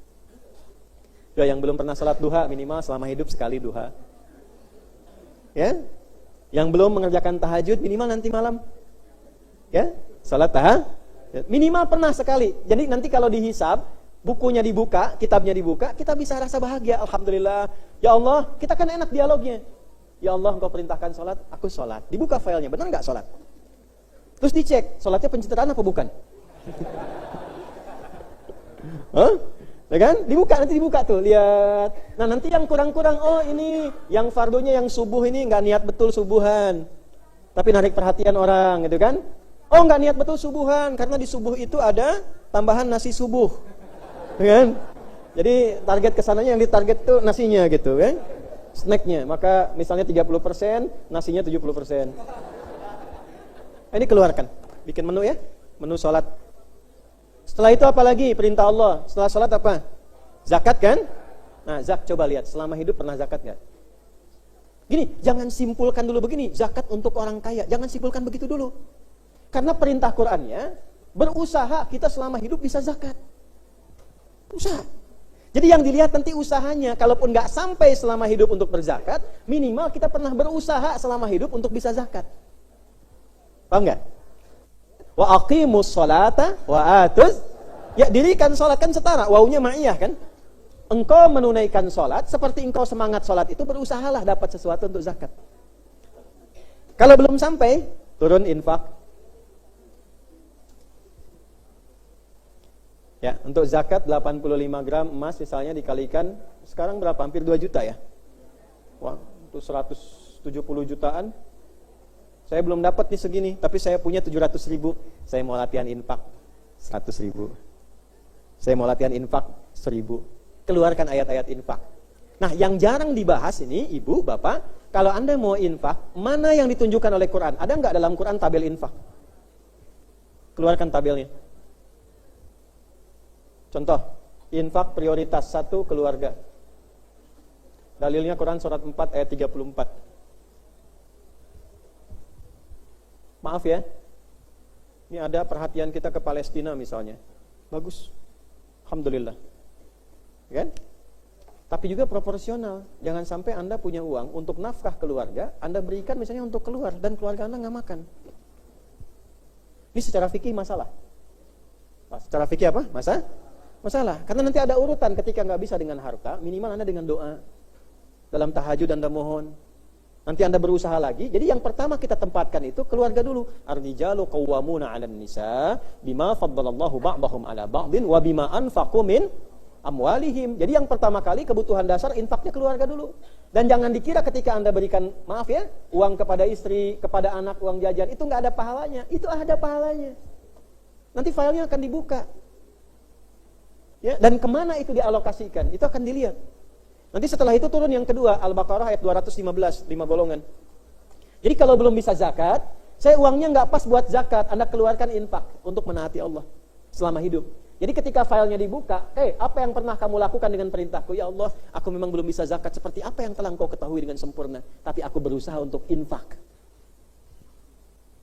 Yang belum pernah sholat duha, minimal selama hidup sekali duha. Ya? Yang belum mengerjakan tahajud, minimal nanti malam. Ya? Sholat tahajud. Minimal pernah sekali. Jadi nanti kalau dihisab, bukunya dibuka, kitabnya dibuka, kita bisa rasa bahagia. Alhamdulillah. Ya Allah, kita kan enak dialognya. Ya Allah, engkau perintahkan sholat, aku sholat. Dibuka filenya, benar nggak sholat? Terus dicek, sholatnya pencitraan apa bukan? Hah? Ya kan? Nanti dibuka tuh, lihat. Nah, nanti yang kurang-kurang, oh ini yang fardunya yang subuh ini nggak niat betul subuhan. Tapi narik perhatian orang gitu kan? Oh, nggak niat betul subuhan karena di subuh itu ada tambahan nasi subuh. Ya kan? Jadi target kesananya yang ditarget tuh nasinya gitu kan? Snacknya, maka misalnya 30%, nasinya 70%. Ini keluarkan, bikin menu ya, menu sholat. Setelah itu apa lagi perintah Allah? Setelah sholat apa? Zakat kan? Nah, coba lihat, selama hidup pernah zakat gak? Gini, jangan simpulkan dulu begini, zakat untuk orang kaya, jangan simpulkan begitu dulu. Karena perintah Qur'annya, berusaha kita selama hidup bisa zakat. Usaha. Jadi yang dilihat nanti usahanya, kalaupun gak sampai selama hidup untuk berzakat, minimal kita pernah berusaha selama hidup untuk bisa zakat. Paham gak? Wa aqimus sholata wa atuz. Ya, dirikan sholat kan setara, wawunya ma'iyah kan? Engkau menunaikan sholat, seperti engkau semangat sholat itu, berusahalah dapat sesuatu untuk zakat. Kalau belum sampai, turun infak. Ya, untuk zakat 85 gram emas misalnya dikalikan sekarang berapa? Hampir 2 juta ya. Wah, untuk 170 jutaan. Saya belum dapat nih segini, tapi saya punya 700 ribu. Saya mau latihan infak 100 ribu. Saya mau latihan infak 1000. Keluarkan ayat-ayat infak. Nah, yang jarang dibahas ini, Ibu, Bapak, kalau Anda mau infak, mana yang ditunjukkan oleh Quran? Ada nggak dalam Quran tabel infak? Keluarkan tabelnya. Contoh, infak prioritas 1 keluarga. Dalilnya Quran surat 4 ayat 34. Maaf ya, ini ada perhatian kita ke Palestina misalnya. Bagus, alhamdulillah, kan? Tapi juga proporsional. Jangan sampai Anda punya uang untuk nafkah keluarga, Anda berikan misalnya untuk keluar, dan keluarga Anda nggak makan. Ini secara fikih masalah. Secara fikih apa? Masalah. Karena nanti ada urutan, ketika nggak bisa dengan harta, minimal Anda dengan doa. Dalam tahajud Anda mohon. Nanti Anda berusaha lagi. Jadi yang pertama kita tempatkan itu keluarga dulu. Ar-rijalu qawwamuna 'alan nisa bima faddalallahu ba'dahum 'ala ba'din wa bima anfaqu min amwalihim. Jadi yang pertama kali kebutuhan dasar infaknya keluarga dulu. Dan jangan dikira ketika Anda berikan, maaf ya, uang kepada istri, kepada anak, uang jajan, itu nggak ada pahalanya. Itu ada pahalanya. Nanti filenya akan dibuka. Ya, dan kemana itu dialokasikan, itu akan dilihat. Nanti setelah itu turun yang kedua, Al-Baqarah ayat 215, 5 golongan. Jadi kalau belum bisa zakat, saya uangnya nggak pas buat zakat, Anda keluarkan infak untuk menaati Allah selama hidup. Jadi ketika filenya dibuka, apa yang pernah kamu lakukan dengan perintahku? Ya Allah, aku memang belum bisa zakat seperti apa yang telah engkau ketahui dengan sempurna, tapi aku berusaha untuk infak.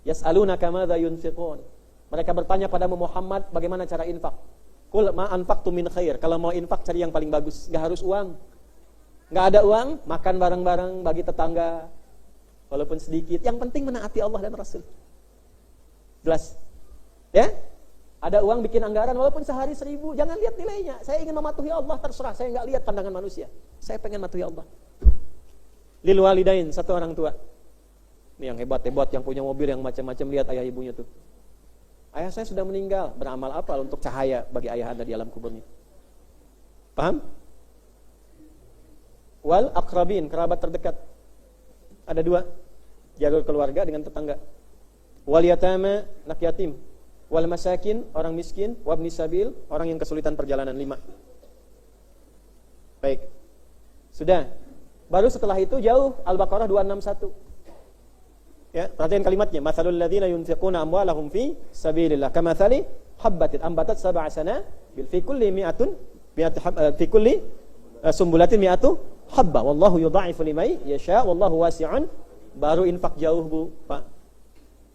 Yas'alunaka madza yunfiqun. Mereka bertanya padamu Muhammad, bagaimana cara infak? Qul ma anfaqtum min khair. Kalau mau infak cari yang paling bagus, enggak harus uang. Enggak ada uang, makan bareng-bareng, bagi tetangga. Walaupun sedikit, yang penting menaati Allah dan Rasul. Jelas? Ya? Ada uang bikin anggaran walaupun sehari 1000, jangan lihat nilainya. Saya ingin mematuhi Allah, terserah, saya enggak lihat pandangan manusia. Saya pengen mematuhi Allah. Lil walidain, satu orang tua. Ini yang hebat-hebat, yang punya mobil, yang macam-macam, lihat ayah ibunya tuh. Ayah saya sudah meninggal, beramal apa untuk cahaya bagi ayah Anda di alam kuburnya? Paham? Wal aqrabin, kerabat terdekat. Ada 2, jalur keluarga dengan tetangga. Wal yatama, anak yatim. Wal masakin, orang miskin. Wabni sabil, orang yang kesulitan perjalanan. 5. Baik. Sudah. Baru setelah itu jauh, Al-Baqarah 261. Ya, perhatikan kalimatnya. Matsalul ladzina yunfiquna amwalahum fi sabilillah kamatsali habbatin ambatat sab'a sanabil fi kulli fi kulli sumbulatin mi'atu habba wallahu yudha'ifu liman yasha wallahu wasi'un. Baru infak jauh, Bu, Pak.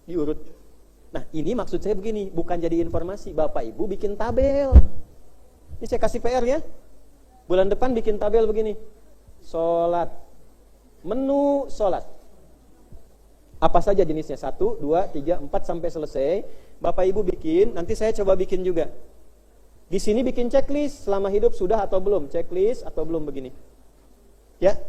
Diurut. Nah, ini maksud saya begini, bukan jadi informasi. Bapak Ibu bikin tabel. Ini saya kasih PR ya. Bulan depan bikin tabel begini. Salat. Menu salat. Apa saja jenisnya? 1, 2, 3, 4 sampai selesai. Bapak Ibu bikin, nanti saya coba bikin juga. Di sini bikin checklist, selama hidup sudah atau belum, checklist atau belum begini. Ya.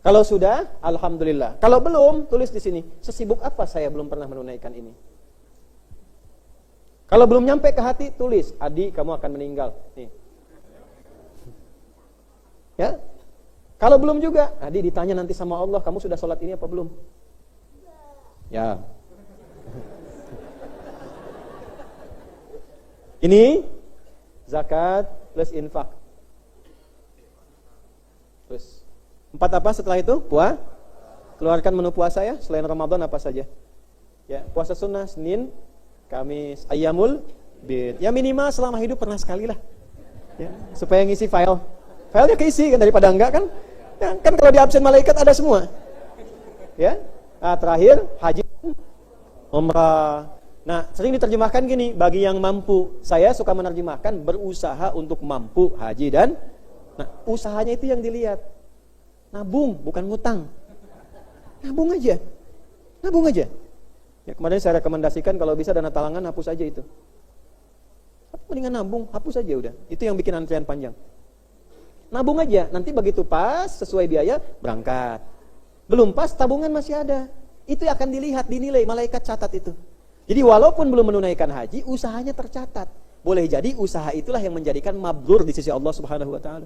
Kalau sudah, alhamdulillah. Kalau belum, tulis di sini. Sesibuk apa saya belum pernah menunaikan ini? Kalau belum nyampe ke hati, tulis. Adik, kamu akan meninggal. Nih. Ya. Kalau belum juga, ditanya nanti sama Allah, kamu sudah sholat ini apa belum? Ya. Ini zakat plus infak. Terus 4 apa setelah itu? Keluarkan menu puasa ya, selain Ramadan apa saja? Ya, puasa sunnah Senin, Kamis, Ayyamul Bid. Ya minimal selama hidup pernah sekali lah. Ya, supaya ngisi file. Filenya keisi kan daripada enggak kan? Ya, kan kalau di absen malaikat ada semua. Ya. Nah, terakhir haji umrah. Nah, sering diterjemahkan gini, bagi yang mampu. Saya suka menerjemahkan berusaha untuk mampu haji dan usahanya itu yang dilihat. Nabung, bukan ngutang. Nabung aja. Nabung aja. Ya, kemarin saya rekomendasikan kalau bisa dana talangan hapus aja itu. Mendingan nabung, hapus aja udah. Itu yang bikin antrian panjang. Nabung aja, nanti begitu pas sesuai biaya berangkat. Belum pas tabungan masih ada. Itu akan dilihat, dinilai, malaikat catat itu. Jadi walaupun belum menunaikan haji, usahanya tercatat. Boleh jadi usaha itulah yang menjadikan mabrur di sisi Allah Subhanahu wa taala.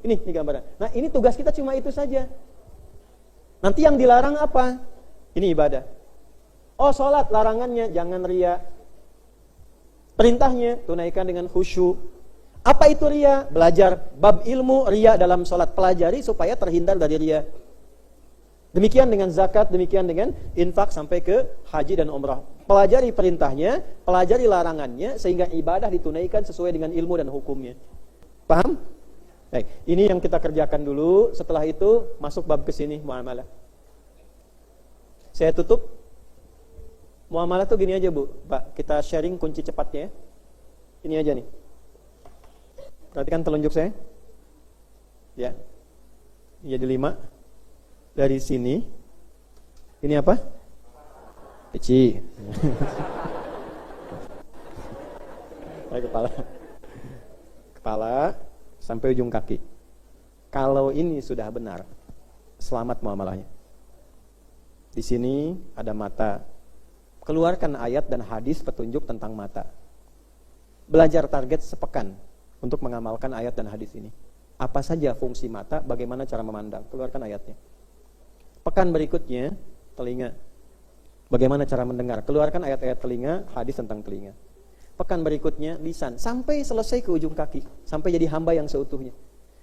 Ini gambaran. Nah, ini tugas kita cuma itu saja. Nanti yang dilarang apa? Ini ibadah. Oh, salat larangannya jangan riya. Perintahnya tunaikan dengan khusyuk. Apa itu riya? Belajar bab ilmu riya dalam salat, pelajari supaya terhindar dari riya. Demikian dengan zakat, demikian dengan infak sampai ke haji dan umrah. Pelajari perintahnya, pelajari larangannya sehingga ibadah ditunaikan sesuai dengan ilmu dan hukumnya. Paham? Baik, ini yang kita kerjakan dulu. Setelah itu masuk bab ke sini, muamalah. Saya tutup. Muamalah tuh gini aja, Bu. Pak, kita sharing kunci cepatnya ya. Ini aja nih. Perhatikan telunjuk saya. Ya. Jadi 5. Dari sini. Ini apa? Peci. Kepala. Kepala sampai ujung kaki. Kalau ini sudah benar, selamat muamalahnya. Di sini ada mata. Keluarkan ayat dan hadis petunjuk tentang mata. Belajar target sepekan untuk mengamalkan ayat dan hadis ini. Apa saja fungsi mata, bagaimana cara memandang. Keluarkan ayatnya. Pekan berikutnya, telinga. Bagaimana cara mendengar. Keluarkan ayat-ayat telinga, hadis tentang telinga. Pekan berikutnya, lisan. Sampai selesai ke ujung kaki. Sampai jadi hamba yang seutuhnya.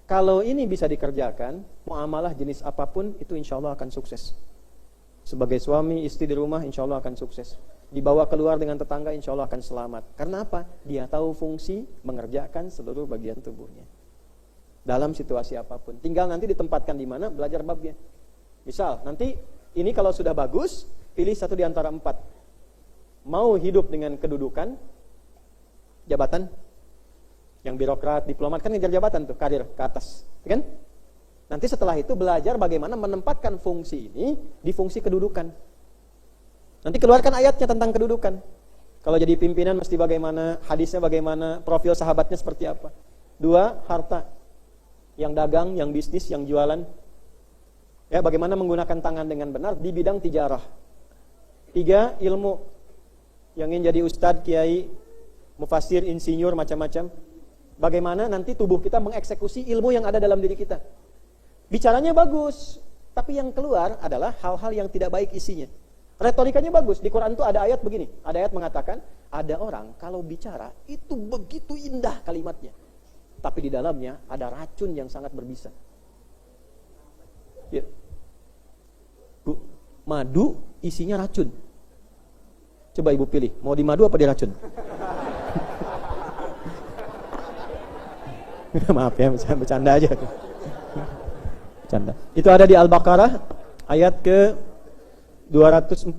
Kalau ini bisa dikerjakan, muamalah jenis apapun, itu insya Allah akan sukses. Sebagai suami, istri di rumah, insya Allah akan sukses. Dibawa keluar dengan tetangga, insya Allah akan selamat. Karena apa? Dia tahu fungsi mengerjakan seluruh bagian tubuhnya. Dalam situasi apapun. Tinggal nanti ditempatkan di mana, belajar babnya. Misal, nanti ini kalau sudah bagus, pilih satu di antara 4. Mau hidup dengan kedudukan, jabatan, yang birokrat, diplomat, kan ngejar jabatan tuh, karir ke atas. Kan? Nanti setelah itu belajar bagaimana menempatkan fungsi ini di fungsi kedudukan. Nanti keluarkan ayatnya tentang kedudukan. Kalau jadi pimpinan mesti bagaimana, hadisnya bagaimana, profil sahabatnya seperti apa. 2, harta. Yang dagang, yang bisnis, yang jualan. Ya, bagaimana menggunakan tangan dengan benar di bidang tijarah. 3, ilmu. Yang ingin jadi ustadz, kiai, mufasir, insinyur, macam-macam. Bagaimana nanti tubuh kita mengeksekusi ilmu yang ada dalam diri kita. Bicaranya bagus, tapi yang keluar adalah hal-hal yang tidak baik isinya. Retorikanya bagus. Di Quran itu ada ayat begini. Ada ayat mengatakan, ada orang kalau bicara itu begitu indah kalimatnya. Tapi di dalamnya ada racun yang sangat berbisa. Ya. Bu, madu isinya racun. Coba ibu pilih, mau di madu apa di racun? Maaf ya, bercanda aja. Bercanda. Itu ada di Al-Baqarah ayat ke 204.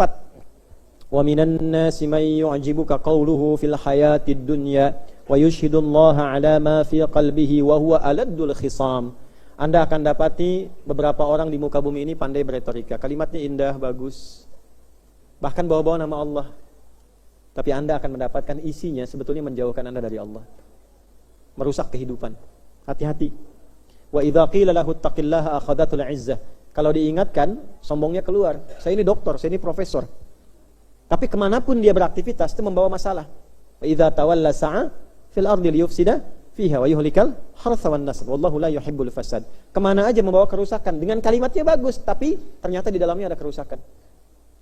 Wa minan nasi may yu'jibuka qawluhu fil hayatid dunya wa yushhidullaha ala ma fi qalbihi wa huwa aladdul khisam. Anda akan dapati beberapa orang di muka bumi ini pandai beretorika. Kalimatnya indah, bagus. Bahkan bawa-bawa nama Allah. Tapi Anda akan mendapatkan isinya sebetulnya menjauhkan Anda dari Allah. Merusak kehidupan. Hati-hati. Wa idza qila lahu ittaqillaha akhadhatul 'izzah. Kalau diingatkan, sombongnya keluar. Saya ini doktor, saya ini profesor. Tapi kemanapun dia beraktivitas itu membawa masalah. Wa idza tawalla sa'a fil ardi liyufsida fiha wa yuhlikal hartha wan nasl wallahu la yuhibbul fasad. Kemana aja membawa kerusakan. Dengan kalimatnya bagus, tapi ternyata di dalamnya ada kerusakan.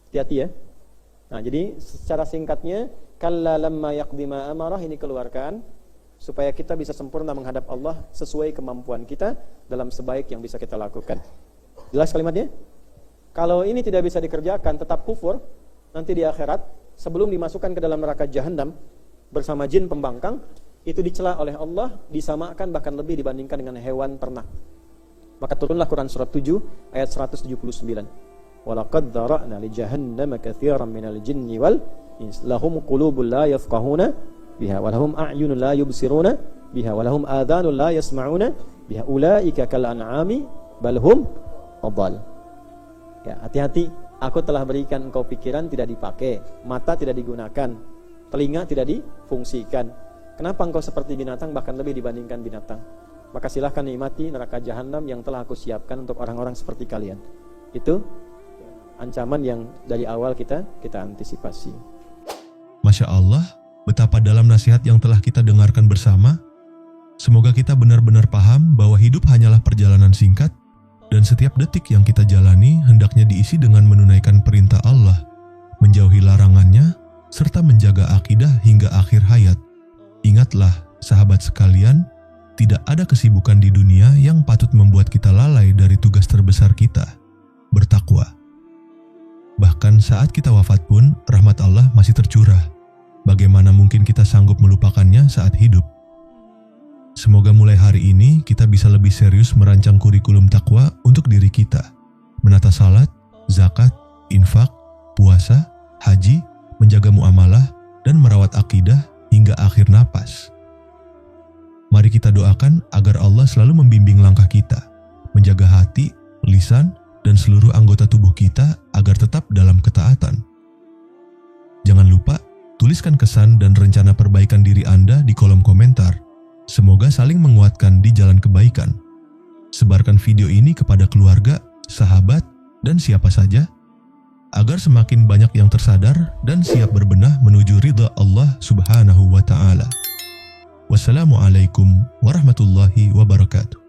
Hati-hati ya. Nah, jadi secara singkatnya, kalla lamma yaqdi ma amarah, ini keluarkan supaya kita bisa sempurna menghadap Allah sesuai kemampuan kita dalam sebaik yang bisa kita lakukan. Jelas kalimatnya? Kalau ini tidak bisa dikerjakan, tetap kufur, nanti di akhirat sebelum dimasukkan ke dalam neraka jahanam bersama jin pembangkang, itu dicela oleh Allah, disamakan bahkan lebih dibandingkan dengan hewan ternak. Maka turunlah Quran surat 7 ayat 179. Walaqad dzara'na li jahannama katsiran minal jinni wal ins lahum qulubun la yafqahuna biha wa lahum a'yunun la yubsiruna biha wa lahum adhanun la yasma'una biha ulaika kal an'ami bal hum adall. Ya, hati-hati, aku telah berikan engkau pikiran tidak dipakai, mata tidak digunakan, telinga tidak difungsikan. Kenapa engkau seperti binatang, bahkan lebih dibandingkan binatang? Maka silahkan nikmati neraka jahanam yang telah aku siapkan untuk orang-orang seperti kalian. Itu ancaman yang dari awal kita antisipasi. Masya Allah, betapa dalam nasihat yang telah kita dengarkan bersama. Semoga kita benar-benar paham bahwa hidup hanyalah perjalanan singkat, dan setiap detik yang kita jalani hendaknya diisi dengan menunaikan perintah Allah, menjauhi larangannya, serta menjaga akidah hingga akhir hayat. Ingatlah, sahabat sekalian, tidak ada kesibukan di dunia yang patut membuat kita lalai dari tugas terbesar kita, bertakwa. Bahkan saat kita wafat pun, rahmat Allah masih tercurah. Bagaimana mungkin kita sanggup melupakannya saat hidup? Semoga mulai hari ini kita bisa lebih serius merancang kurikulum takwa untuk diri kita. Menata salat, zakat, infak, puasa, haji, menjaga muamalah, dan merawat akidah hingga akhir napas. Mari kita doakan agar Allah selalu membimbing langkah kita, menjaga hati, lisan, dan seluruh anggota tubuh kita agar tetap dalam ketaatan. Jangan lupa, tuliskan kesan dan rencana perbaikan diri Anda di kolom komentar. Semoga saling menguatkan di jalan kebaikan. Sebarkan video ini kepada keluarga, sahabat, dan siapa saja, agar semakin banyak yang tersadar dan siap berbenah menuju ridha Allah Subhanahu wa Ta'ala. Wassalamualaikum warahmatullahi wabarakatuh.